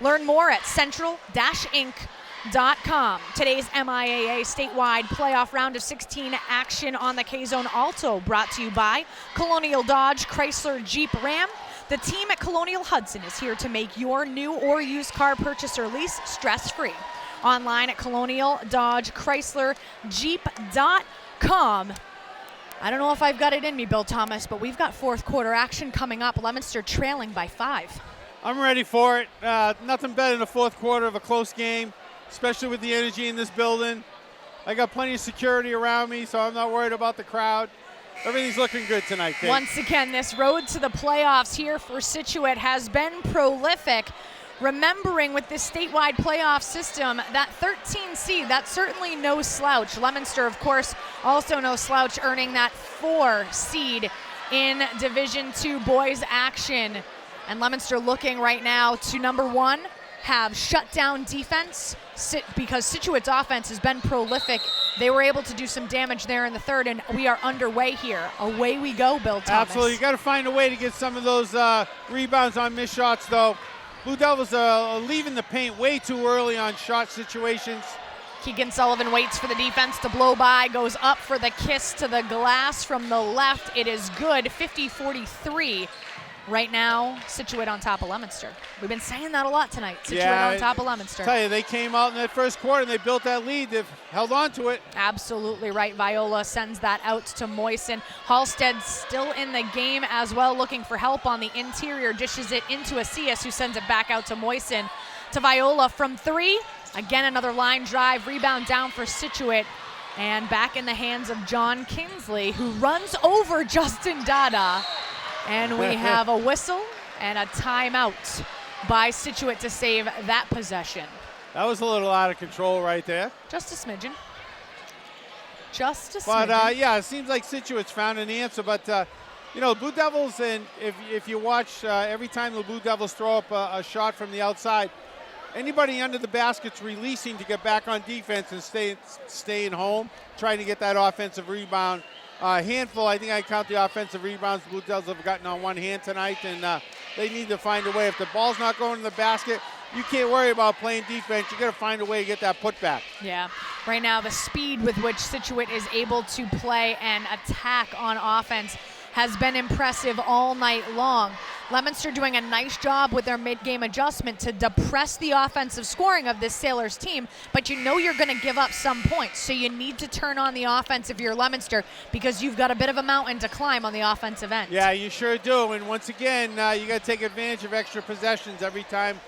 Learn more at central-inc.com. Today's MIAA statewide playoff round of 16 action on the K-Zone, also brought to you by Colonial Dodge, Chrysler, Jeep, Ram. The team at Colonial Hudson is here to make your new or used car purchase or lease stress-free. Online at colonial-chrysler-jeep.com. I don't know if I've got it in me, Bill Thomas, but we've got fourth quarter action coming up. Leominster trailing by 5. I'm ready for it. Nothing better in the fourth quarter of a close game, especially with the energy in this building. I got plenty of security around me, so I'm not worried about the crowd. Everything's looking good tonight, Kate. Once again, this road to the playoffs here for Scituate has been prolific. Remembering with this statewide playoff system, that 13 seed, that's certainly no slouch. Leominster, of course, also no slouch, earning that 4 seed in Division II boys action. And Leominster looking right now to number 1, have shut down defense because Scituate's offense has been prolific. They were able to do some damage there in the third, and we are underway here. Away we go, Bill Thomas. Absolutely. You got to find a way to get some of those rebounds on missed shots, though. Blue Devils are leaving the paint way too early on shot situations. Keegan Sullivan waits for the defense to blow by, goes up for the kiss to the glass from the left. It is good, 50-43. Right now, Scituate on top of Leominster. We've been saying that a lot tonight. Scituate on top of Leominster. I tell you, they came out in that first quarter and they built that lead. They've held on to it. Absolutely right. Viola sends that out to Moisen. Halstead still in the game as well, looking for help on the interior. Dishes it into Asias, who sends it back out to Moisen. To Viola from 3. Again, another line drive. Rebound down for Scituate. And back in the hands of John Kingsley, who runs over Justin Dada. And we have a whistle and a timeout by Scituate to save that possession. That was a little out of control right there. Just a smidgen. Just a smidgen. But, yeah, it seems like Scituate's found an answer. But, you know, Blue Devils, and if you watch every time the Blue Devils throw up a shot from the outside, anybody under the basket's releasing to get back on defense and staying home, trying to get that offensive rebound. Handful, I think I count the offensive rebounds the Blue Devils have gotten on one hand tonight, and they need to find a way. If the ball's not going to the basket, you can't worry about playing defense. You got to find a way to get that putback. Yeah, right now the speed with which Scituate is able to play and attack on offense has been impressive all night long. Leominster doing a nice job with their mid-game adjustment to depress the offensive scoring of this Sailors team, but you know you're going to give up some points, so you need to turn on the offense if you're Leominster, because you've got a bit of a mountain to climb on the offensive end. Yeah, you sure do, and once again, you got to take advantage of extra possessions every time,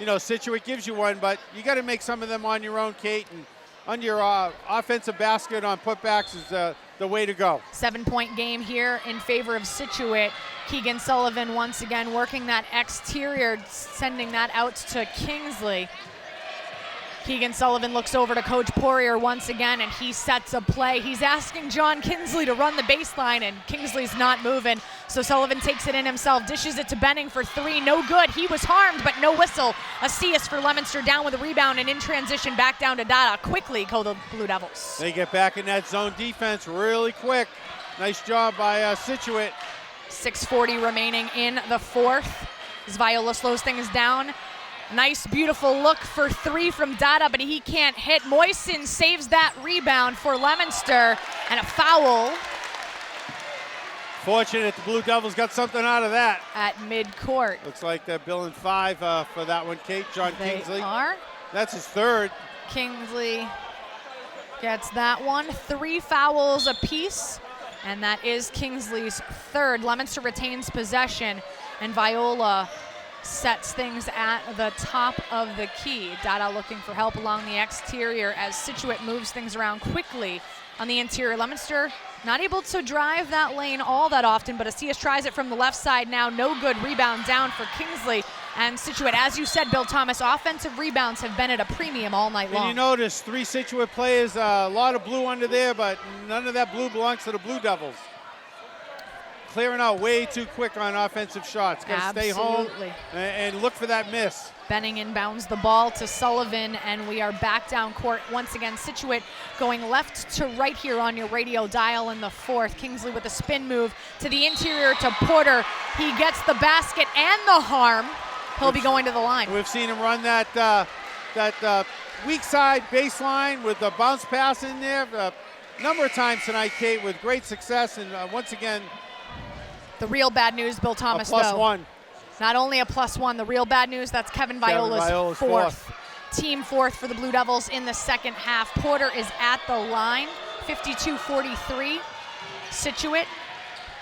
you know, Scituate gives you one, but you got to make some of them on your own, Kate, and on your offensive basket on putbacks is the way to go. 7-point game here in favor of Scituate. Keegan Sullivan once again working that exterior, sending that out to Kingsley. Keegan Sullivan looks over to Coach Poirier once again, and he sets a play. He's asking John Kingsley to run the baseline, and Kingsley's not moving. So Sullivan takes it in himself, dishes it to Benning for 3. No good. He was harmed, but no whistle. Asias for Leominster down with a rebound, and in transition back down to Dada. Quickly go the Blue Devils. They get back in that zone defense really quick. Nice job by Scituate. 6:40 remaining in the fourth as Viola slows things down. Nice, beautiful look for 3 from Dada, but he can't hit. Moisen saves that rebound for Leominster, and a foul. Fortunate the Blue Devils got something out of that. At midcourt. Looks like they're billing 5 for that one, Kate. John Kingsley. They are. That's his 3rd. Kingsley gets that one. 3 fouls apiece, and that is Kingsley's 3rd. Leominster retains possession, and Viola sets things at the top of the key. Dada looking for help along the exterior as Scituate moves things around quickly on the interior. Leominster not able to drive that lane all that often, but Asias tries it from the left side now. No good. Rebound down for Kingsley. And Scituate, as you said, Bill Thomas, offensive rebounds have been at a premium all night long. And you notice 3 Scituate players, a lot of blue under there, but none of that blue belongs to the Blue Devils. Clearing out way too quick on offensive shots. Got to stay home and look for that miss. Benning inbounds the ball to Sullivan, and we are back down court once again. Scituate going left to right here on your radio dial in the fourth. Kingsley with a spin move to the interior to Porter. He gets the basket and the harm. He'll be going to the line. We've seen him run that weak side baseline with the bounce pass in there a number of times tonight, Kate, with great success. And once again, the real bad news, Bill Thomas, a +1. though. Not only a +1, the real bad news, that's Kevin Viola's 4th. Team 4th for the Blue Devils in the second half. Porter is at the line, 52-43. Scituate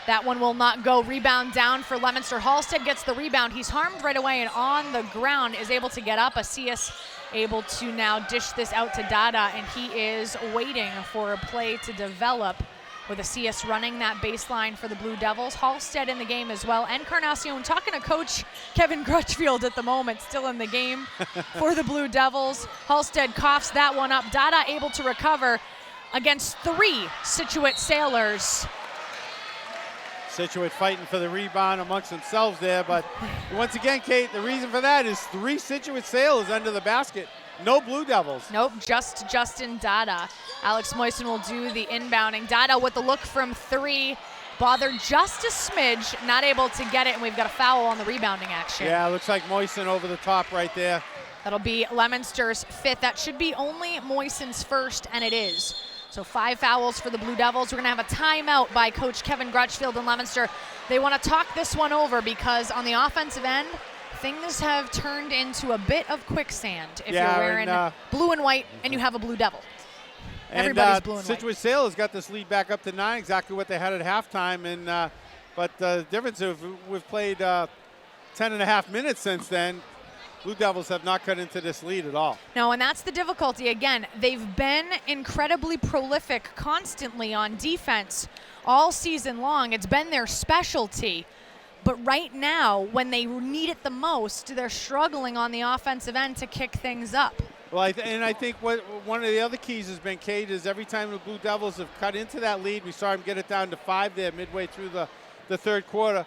That one will not go. Rebound down for Leominster. Halstead gets the rebound. He's harmed right away and on the ground is able to get up. Asias able to now dish this out to Dada, and he is waiting for a play to develop with Asias running that baseline for the Blue Devils. Halstead in the game as well. Encarnacion talking to Coach Kevin Crutchfield at the moment, still in the game for the Blue Devils. Halstead coughs that one up. Dada able to recover against 3 Scituate Sailors. Scituate fighting for the rebound amongst themselves there, but once again, Kate, the reason for that is 3 Scituate Sailors under the basket. No Blue Devils. Nope, just Justin Dada. Alex Moisten will do the inbounding. Dada with the look from 3, bothered just a smidge, not able to get it, and we've got a foul on the rebounding action. Yeah, looks like Moisten over the top right there. That'll be Leominster's 5th. That should be only Moisten's 1st, and it is. So 5 fouls for the Blue Devils. We're going to have a timeout by Coach Kevin Crutchfield and Leominster. They want to talk this one over because on the offensive end, things have turned into a bit of quicksand if you're wearing blue and white and you have a Blue Devil. Everybody's blue and white. Scituate Sailors got this lead back up to 9, exactly what they had at halftime. And but the difference is we've played 10.5 minutes since then. Blue Devils have not cut into this lead at all. No, and that's the difficulty. Again, they've been incredibly prolific constantly on defense all season long. It's been their specialty. But right now, when they need it the most, they're struggling on the offensive end to kick things up. Well, I think one of the other keys has been, Kate, is every time the Blue Devils have cut into that lead, we saw them get it down to 5 there midway through the third quarter.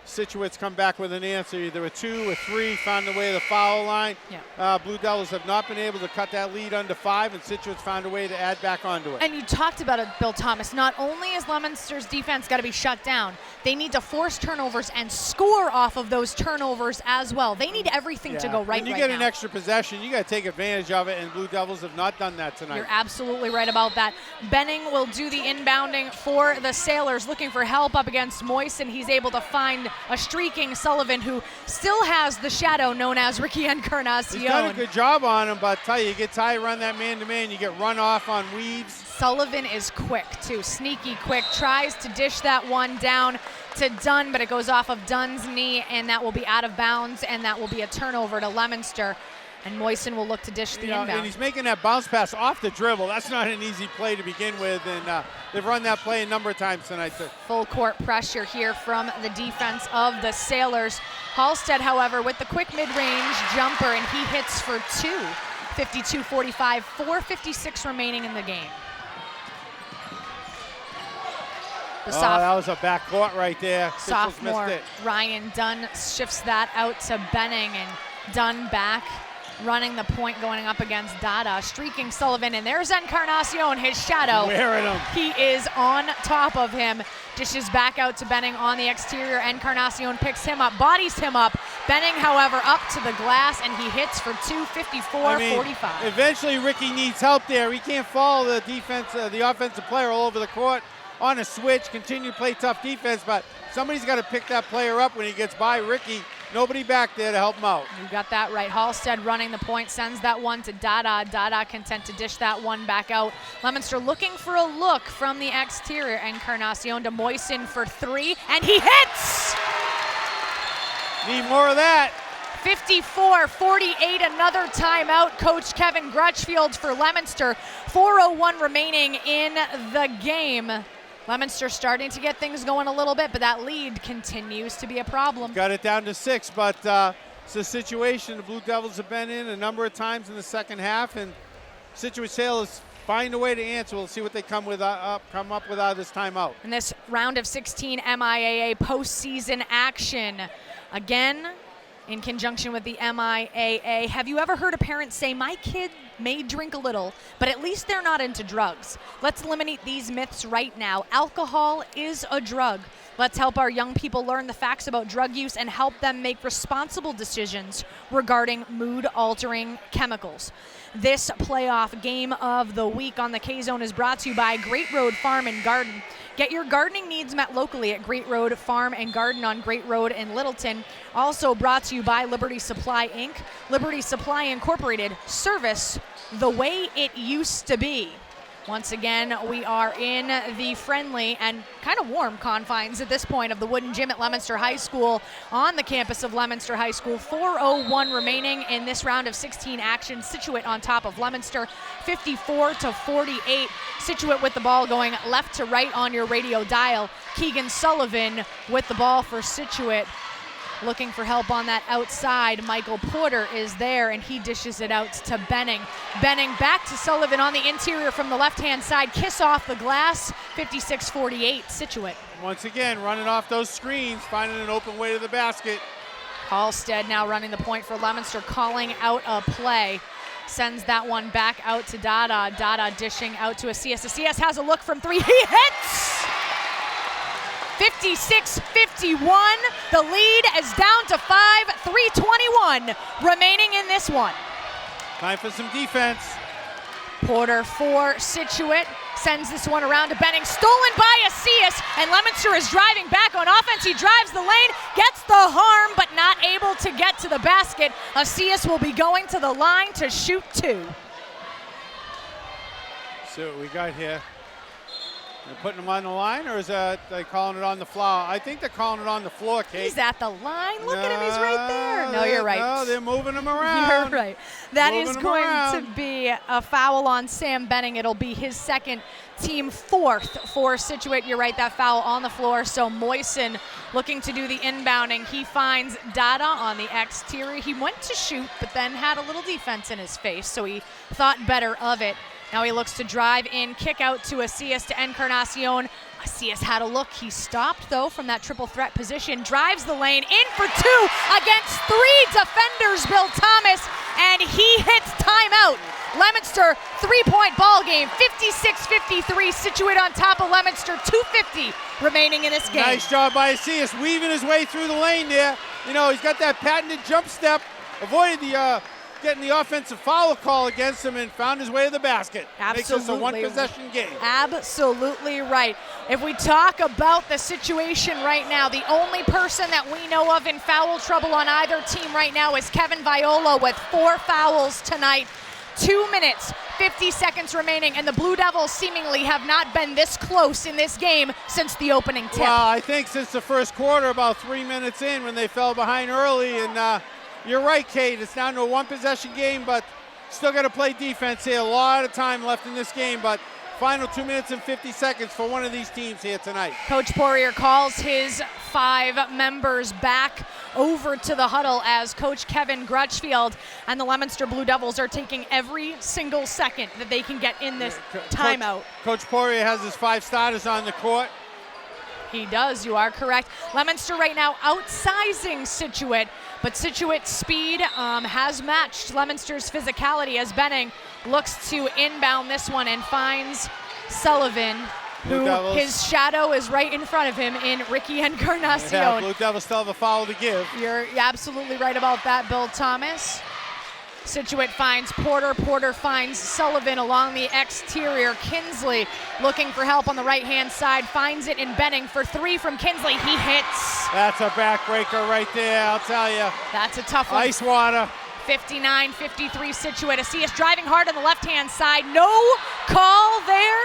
Situate's come back with an answer, either a 2 or 3, found the way to the foul line. Yeah. Blue Devils have not been able to cut that lead under 5, and Situate's found a way to add back onto it. And you talked about it, Bill Thomas. Not only is Leominster's defense got to be shut down, they need to force turnovers and score off of those turnovers as well. They need everything to go right now. When you get an extra possession, you got to take advantage of it, and Blue Devils have not done that tonight. You're absolutely right about that. Benning will do the inbounding for the Sailors, looking for help up against Moisten. He's able to find a streaking Sullivan, who still has the shadow known as Ricky Encarnacion. He's done a good job on him, but I tell you get tired, run that man-to-man, you get run off on weaves. Sullivan is quick, too, sneaky quick. Tries to dish that one down to Dunn, but it goes off of Dunn's knee, and that will be out of bounds, and that will be a turnover to Leominster. And Moisten will look to dish the inbound. And he's making that bounce pass off the dribble. That's not an easy play to begin with, and they've run that play a number of times tonight. Full court pressure here from the defense of the Sailors. Halstead, however, with the quick mid-range jumper, and he hits for 2. 52-45, 4:56 remaining in the game. That was a backcourt right there. Sophomore Ryan Dunn shifts that out to Benning, and Dunn back running the point going up against Dada. Streaking Sullivan, and there's Encarnacion, his shadow. Wearing him. He is on top of him. Dishes back out to Benning on the exterior. Encarnacion picks him up, bodies him up. Benning, however, up to the glass, and he hits for 2, 54-45. Eventually, Ricky needs help there. He can't follow the defense, the offensive player all over the court on a switch, continue to play tough defense, but somebody's got to pick that player up when he gets by Ricky. Nobody back there to help him out. You got that right. Halstead running the point, sends that one to Dada. Dada content to dish that one back out. Leominster looking for a look from the exterior. Encarnacion to Moisten for 3, and he hits! Need more of that. 54-48, another timeout. Coach Kevin Crutchfield for Leominster. 4:01 remaining in the game. Leominster starting to get things going a little bit, but that lead continues to be a problem. Got it down to 6, but it's a situation the Blue Devils have been in a number of times in the second half, and Scituate Sailors find a way to answer. We'll see what they come up with out of this timeout. In this round of 16 MIAA postseason action, again, in conjunction with the MIAA. Have you ever heard a parent say, my kid may drink a little, but at least they're not into drugs? Let's eliminate these myths right now. Alcohol is a drug. Let's help our young people learn the facts about drug use and help them make responsible decisions regarding mood-altering chemicals. This playoff game of the week on the K-Zone is brought to you by Great Road Farm and Garden. Get your gardening needs met locally at Great Road Farm and Garden on Great Road in Littleton. Also brought to you by Liberty Supply, Inc. Liberty Supply Incorporated, service the way it used to be. Once again, we are in the friendly and kind of warm confines at this point of the wooden gym at Leominster High School on the campus of Leominster High School. 4:01 remaining in this round of 16 action. Scituate on top of Leominster, 54-48. Scituate with the ball going left to right on your radio dial. Keegan Sullivan with the ball for Scituate. Looking for help on that outside. Michael Porter is there, and he dishes it out to Benning. Benning back to Sullivan on the interior from the left-hand side. Kiss off the glass, 56-48, Scituate. Once again, running off those screens, finding an open way to the basket. Halstead now running the point for Leominster, calling out a play. Sends that one back out to Dada. Dada dishing out to Asias. Asias has a look from three. He hits! 56-51, the lead is down to 5, 3:21 remaining in this one. Time for some defense. Porter for Scituate, sends this one around to Benning, stolen by Asias, and Leominster is driving back on offense. He drives the lane, gets the harm, but not able to get to the basket. Asias will be going to the line to shoot two. See what we got here. They're putting him on the line, or is that they calling it on the floor? I think they're calling it on the floor, Kate. He's at the line. Look at him. He's right there. No, you're right. No, they're moving him around. You're right. That is going to be a foul on Sam Benning. It'll be his second, team fourth for Scituate. You're right, that foul on the floor. So Moisen looking to do the inbounding. He finds Dada on the exterior. He went to shoot, but then had a little defense in his face, so he thought better of it. Now he looks to drive in, kick out to Asias to Encarnacion. Asias had a look. He stopped, though, from that triple threat position. Drives the lane, in for two against three defenders, Bill Thomas, and he hits timeout. Leominster, three-point ball game, 56-53. Scituate on top of Leominster, 2:50 remaining in this game. Nice job by Asias, weaving his way through the lane there. You know, he's got that patented jump step, avoided the getting the offensive foul call against him, and found his way to the basket. Absolutely. Makes this a one-possession game. Absolutely right. If we talk about the situation right now, the only person that we know of in foul trouble on either team right now is Kevin Viola with 4 fouls tonight. 2 minutes, 50 seconds remaining, and the Blue Devils seemingly have not been this close in this game since the opening tip. Well, I think since the first quarter, about 3 minutes in, when they fell behind early, and you're right, Kate. It's down to a one-possession game, but still got to play defense here. A lot of time left in this game, but final 2 minutes and 50 seconds for one of these teams here tonight. Coach Poirier calls his 5 members back over to the huddle as Coach Kevin Grutchfield and the Leominster Blue Devils are taking every single second that they can get in this timeout. Coach Poirier has his 5 starters on the court. He does, you are correct. Leominster right now outsizing Scituate, but Scituate's speed has matched Leominster's physicality as Benning looks to inbound this one and finds Sullivan, who his shadow is right in front of him in Ricky Encarnacion. Yeah, Blue Devils still have a foul to give. You're absolutely right about that, Bill Thomas. Scituate finds Porter. Porter finds Sullivan along the exterior. Kinsley looking for help on the right-hand side. Finds it in Benning for 3 from Kinsley. He hits. That's a backbreaker right there, I'll tell you. That's a tough one. Ice water. 59-53 Scituate. Asias driving hard on the left-hand side. No call there.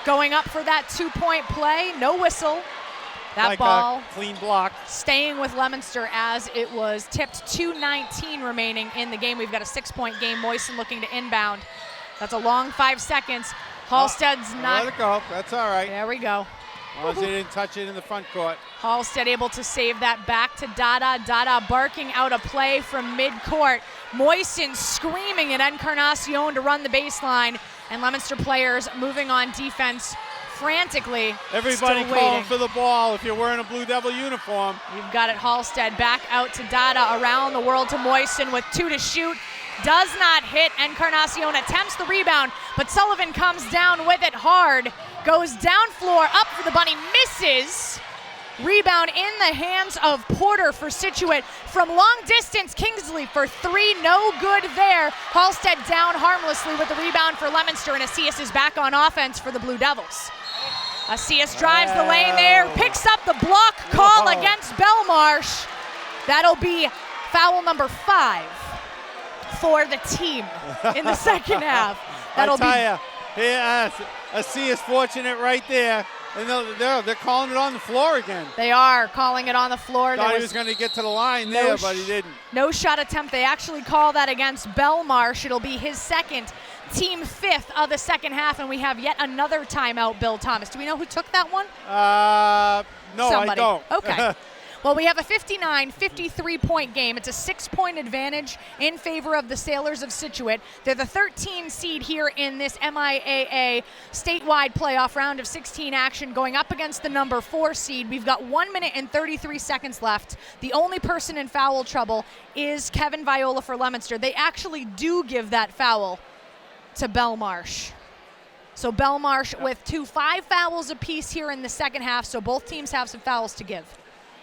Going up for that 2-point play. No whistle. That like ball a clean block. Staying with Leominster as it was tipped. 2:19 remaining in the game. We've got a 6-point game. Moisen looking to inbound. That's a long 5 seconds. Halstead's not. Let it go. That's all right. There we go. As long as they didn't touch it in the front court. Halstead able to save that back to Dada. Dada barking out a play from midcourt. Moisen screaming at Encarnacion to run the baseline. And Leominster players moving on defense frantically. Everybody calling for the ball if you're wearing a Blue Devil uniform. You've got it, Halstead back out to Dada, around the world to Moisen with 2 to shoot. Does not hit. Encarnacion attempts the rebound, but Sullivan comes down with it hard. Goes down floor, up for the bunny, misses. Rebound in the hands of Porter for Scituate. From long distance, Kingsley for 3, no good there. Halstead down harmlessly with the rebound for Leominster, and Asias is back on offense for the Blue Devils. Asias drives the lane there, picks up the block call against Belmarsh. That'll be foul number 5 for the team in the second half. That'll I tell you, Asias fortunate right there. And they're calling it on the floor again. They are calling it on the floor. Thought he was going to get to the line there, but he didn't. No shot attempt. They actually call that against Belmarsh. It'll be his second, team fifth of the second half, and we have yet another timeout, Bill Thomas. Do we know who took that one? No, Somebody. I don't. Okay. Well, we have a 59-53-point game. It's a 6-point advantage in favor of the Sailors of Scituate. They're the 13 seed here in this MIAA statewide playoff round of 16 action, going up against the number 4 seed. We've got 1 minute and 33 seconds left. The only person in foul trouble is Kevin Viola for Leominster. They actually do give that foul to Belmarsh. So Belmarsh with 5 fouls apiece here in the second half, so both teams have some fouls to give.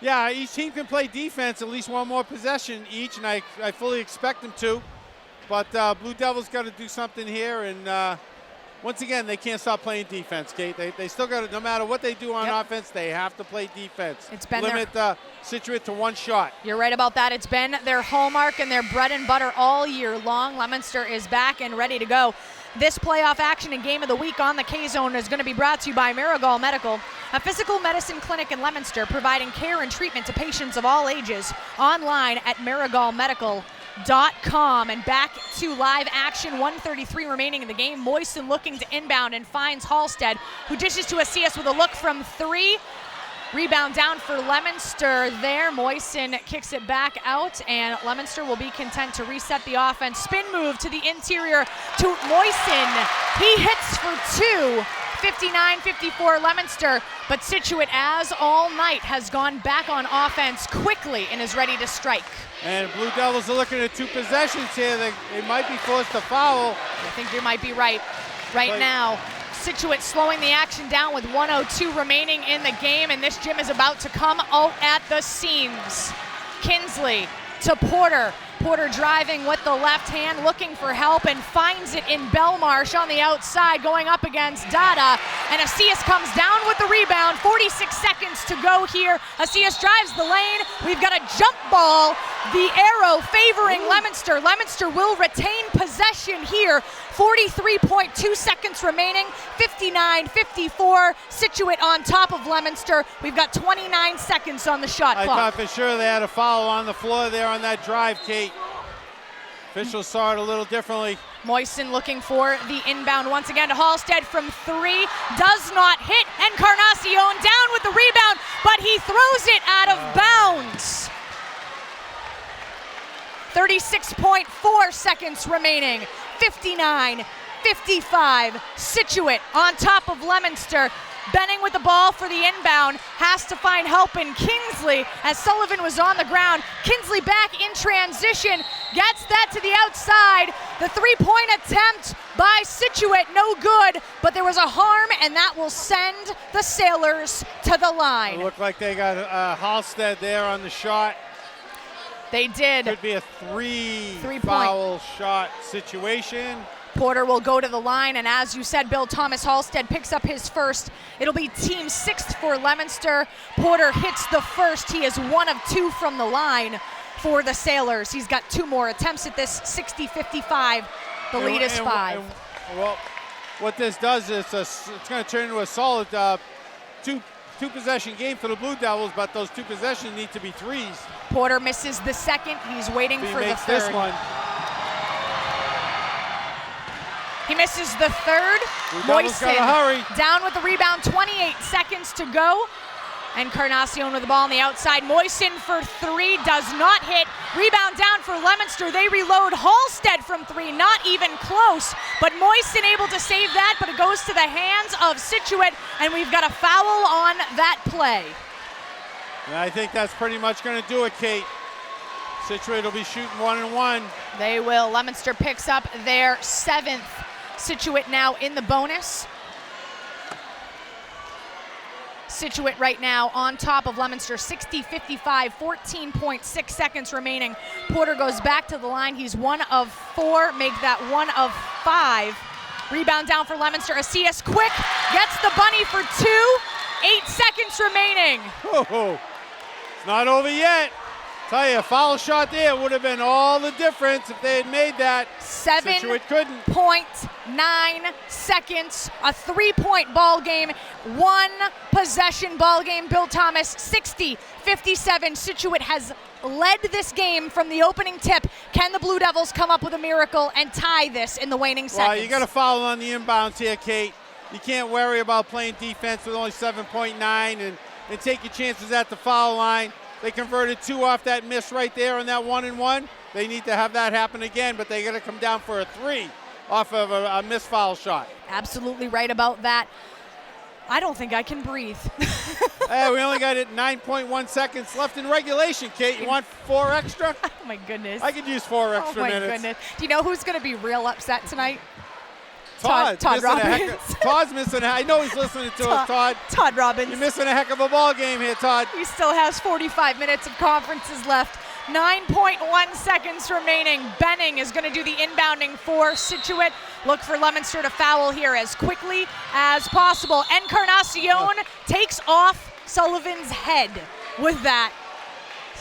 Yeah, each team can play defense at least one more possession each, and I fully expect them to. But Blue Devils got to do something here, and once again, they can't stop playing defense, Kate. They still got to, no matter what they do on offense, they have to play defense. It's been limit Scituate to 1 shot. You're right about that. It's been their hallmark and their bread and butter all year long. Leominster is back and ready to go. This playoff action and game of the week on the K-Zone is going to be brought to you by Marigal Medical, a physical medicine clinic in Leominster providing care and treatment to patients of all ages. Online at marigalmedical.com. And back to live action, 1:33 remaining in the game. Moisten looking to inbound and finds Halstead, who dishes to Asias with a look from 3. Rebound down for Leominster there. Moisten kicks it back out, and Leominster will be content to reset the offense. Spin move to the interior to Moisten. He hits for 2. 59-54 Leominster, but Scituate, as all night, has gone back on offense quickly and is ready to strike. And Blue Devils are looking at 2 possessions here. They might be forced to foul. I think you might be right now. Scituate slowing the action down with 1:02 remaining in the game, and this gym is about to come out at the seams. Kinsley to Porter. Porter driving with the left hand, looking for help, and finds it in Belmarsh on the outside, going up against Dada. And Asias comes down with the rebound. 46 seconds to go here. Asias drives the lane. We've got a jump ball. The arrow favoring Leominster. Leominster will retain possession here. 43.2 seconds remaining. 59-54. Scituate on top of Leominster. We've got 29 seconds on the shot clock. I thought for sure they had a foul on the floor there on that drive, Kate. Officials saw it a little differently. Moisten looking for the inbound once again to Halstead from 3. Does not hit. Encarnacion down with the rebound, but he throws it out of bounds. 36.4 seconds remaining. 59-55. Scituate on top of Leominster. Benning with the ball for the inbound, has to find help in Kingsley as Sullivan was on the ground. Kingsley back in transition, gets that to the outside. The 3-point attempt by Scituate, no good, but there was a harm, and that will send the Sailors to the line. It looked like they got Halstead there on the shot. They did. Could be a 3 foul shot situation. Porter will go to the line, and as you said, Bill Thomas, Halstead picks up his first. It'll be team 6th for Leominster. Porter hits the first. He is 1 of 2 from the line for the Sailors. He's got 2 more attempts at this. 60-55. The lead is 5. Well, what this does is it's going to turn into a solid two-possession game for the Blue Devils, but those 2 possessions need to be 3s. Porter misses the second. He's waiting for the third. This one. He misses the third. Moisten down with the rebound, 28 seconds to go. Encarnacion with the ball on the outside. Moisten for 3, does not hit. Rebound down for Leominster. They reload. Halstead from 3, not even close. But Moisten able to save that, but it goes to the hands of Scituate, and we've got a foul on that play. And I think that's pretty much going to do it, Kate. Scituate will be shooting 1-1. They will. Leominster picks up their 7th. Scituate now in the bonus. Scituate right now on top of Leominster, 60-55, 14.6 seconds remaining. Porter goes back to the line. He's 1 of 4, make that 1 of 5. Rebound down for Leominster. Asias quick, gets the bunny for 2. 8 seconds remaining. Oh, it's not over yet. Tell you, a foul shot there would have been all the difference if they had made that. Scituate couldn't. 7.9 seconds, a 3-point ball game, 1 possession ball game. Bill Thomas, 60-57. Scituate has led this game from the opening tip. Can the Blue Devils come up with a miracle and tie this in the waning seconds? Well, you got to foul on the inbounds here, Kate. You can't worry about playing defense with only 7.9 and take your chances at the foul line. They converted 2 off that miss right there on that 1-and-1. They need to have that happen again, but they got to come down for a 3 off of a missed foul shot. Absolutely right about that. I don't think I can breathe. Hey, we only got 9.1 seconds left in regulation, Kate. You want 4 extra? Oh, my goodness. I could use 4 extra minutes. Oh, my goodness. Do you know who's going to be real upset tonight? Todd Robbins. Todd's missing. I know he's listening to us, Todd. Todd Robbins. You're missing a heck of a ball game here, Todd. He still has 45 minutes of conferences left. 9.1 seconds remaining. Benning is going to do the inbounding for Scituate. Look for Leominster to foul here as quickly as possible. Encarnacion takes off Sullivan's head with that.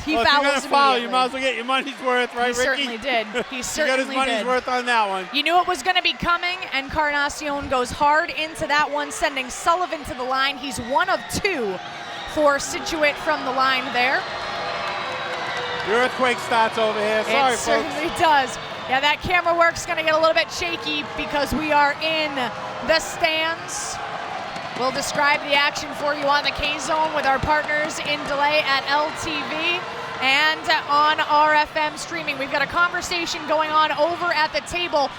He fouls if you're going to foul, you immediately. might as well get your money's worth, right, He Ricky? certainly did. He certainly he got his money's worth on that one. You knew it was going to be coming. Encarnacion goes hard into that one, sending Sullivan to the line. He's 1 of 2 for Scituate from the line there. The earthquake starts over here. Sorry, it folks. certainly does. Yeah, that camera work's going to get a little bit shaky because we are in the stands. We'll describe the action for you on the K-Zone with our partners in delay at LTV and on RFM streaming. We've got a conversation going on over at the table.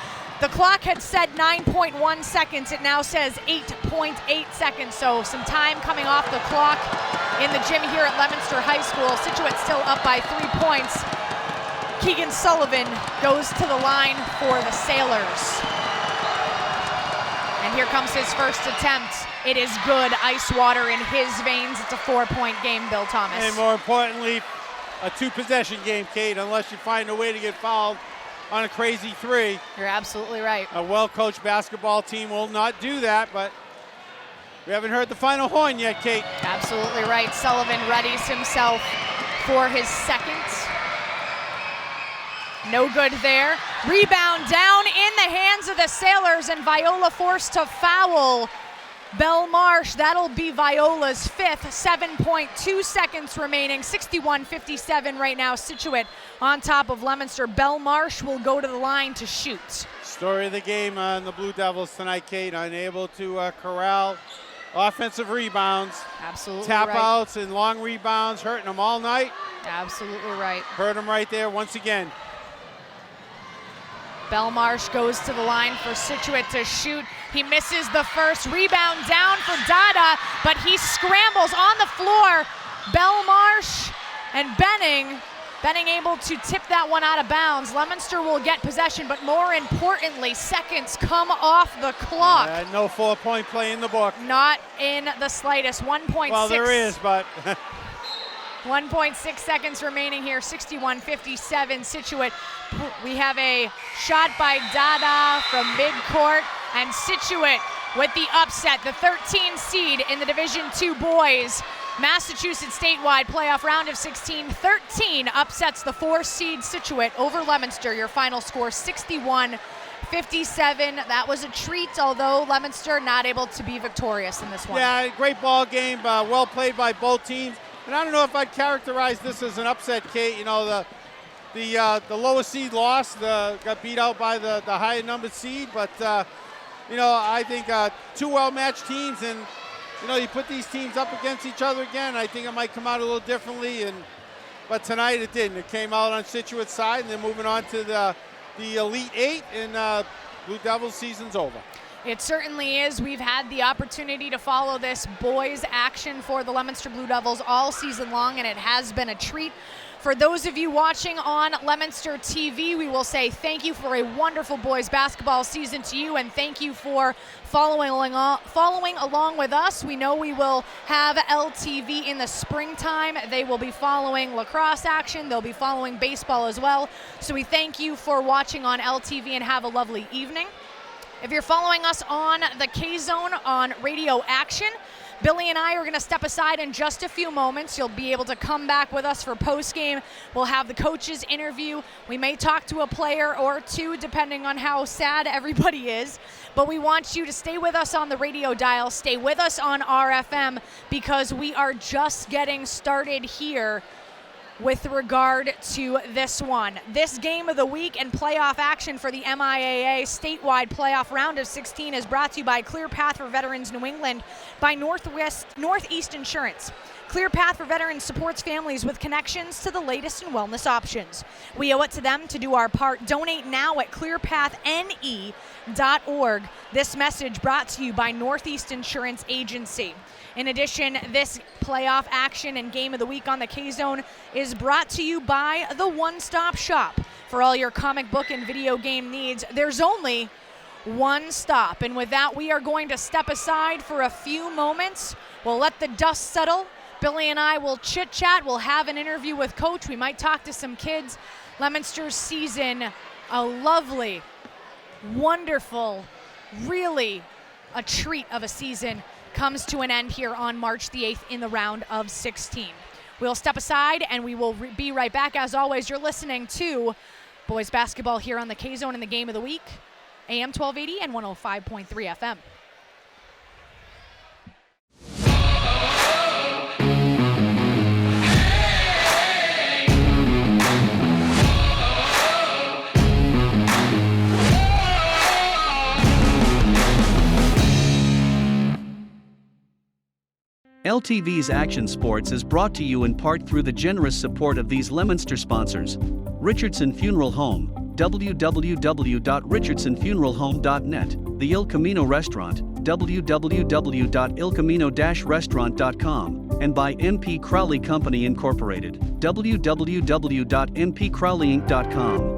The clock had said 9.1 seconds. It now says 8.8 seconds. So some time coming off the clock in the gym here at Leominster High School. Scituate still up by 3 points. Keegan Sullivan goes to the line for the Sailors. And here comes his first attempt. It is good. Ice water in his veins. It's a 4-point game, Bill Thomas. And more importantly, a 2-possession game, Kate, unless you find a way to get fouled on a crazy 3. You're absolutely right. A well-coached basketball team will not do that, but we haven't heard the final horn yet, Kate. Absolutely right. Sullivan readies himself for his second. No good there. Rebound down in the hands of the Sailors, and Viola forced to foul Belmarsh. That'll be Viola's 5th. 7.2 seconds remaining. 61-57 right now. Scituate on top of Leominster. Belmarsh will go to the line to shoot. Story of the game on the Blue Devils tonight, Kate. Unable to corral offensive rebounds. Absolutely Tap right. outs and long rebounds, hurting them all night. Absolutely right. Hurt them right there once again. Belmarsh goes to the line for Scituate to shoot. He misses the first. Rebound down for Dada, but he scrambles on the floor. Belmarsh and Benning able to tip that one out of bounds. Leominster will get possession, but more importantly, seconds come off the clock. No 4-point play in the book. Not in the slightest. 1.6. Well, there is, but 1.6 seconds remaining here. 61-57 Scituate. We have a shot by Dada from midcourt, and Scituate with the upset, the 13 seed in the Division II boys Massachusetts statewide playoff round of 16. 13 upsets the 4 seed Scituate over Leominster. Your final score 61-57. That was a treat, although Leominster not able to be victorious in this one. Yeah, great ball game, well played by both teams. And I don't know if I'd characterize this as an upset, Kate. You know, the lowest seed lost, got beat out by the higher numbered seed. But, you know, I think 2 well-matched teams, and, you know, you put these teams up against each other again, I think it might come out a little differently. But tonight it didn't. It came out on Scituate's side, and then moving on to the Elite 8, and Blue Devils season's over. It certainly is. We've had the opportunity to follow this boys action for the Leominster Blue Devils all season long, and it has been a treat. For those of you watching on Leominster TV, we will say thank you for a wonderful boys basketball season to you, and thank you for following along with us. We know we will have LTV in the springtime. They will be following lacrosse action. They'll be following baseball as well. So we thank you for watching on LTV, and have a lovely evening. If you're following us on the K-Zone on Radio Action, Billy and I are going to step aside in just a few moments. You'll be able to come back with us for postgame. We'll have the coaches interview. We may talk to a player or two, depending on how sad everybody is. But we want you to stay with us on the radio dial, stay with us on RFM, because we are just getting started here with regard to this one. This game of the week and playoff action for the MIAA statewide playoff round of 16 is brought to you by Clear Path for Veterans New England, by Northeast Insurance. Clear Path for Veterans supports families with connections to the latest in wellness options. We owe it to them to do our part. Donate now at clearpathne.org. This message brought to you by Northeast Insurance Agency. In addition, this playoff action and game of the week on the K-Zone is brought to you by the one-stop shop. For all your comic book and video game needs, there's only one stop. And with that, we are going to step aside for a few moments. We'll let the dust settle. Billy and I will chit-chat. We'll have an interview with Coach. We might talk to some kids. Leominster's season, a lovely, wonderful, really a treat of a season, comes to an end here on March the 8th in the round of 16. We'll step aside and we will be right back. As always, you're listening to boys basketball here on the K-Zone in the game of the week, AM 1280 and 105.3 FM. LTV's Action Sports is brought to you in part through the generous support of these Leominster sponsors: Richardson Funeral Home, www.richardsonfuneralhome.net, the Il Camino Restaurant, www.ilcamino-restaurant.com, and by MP Crowley Company Incorporated, www.mpcrowleyinc.com.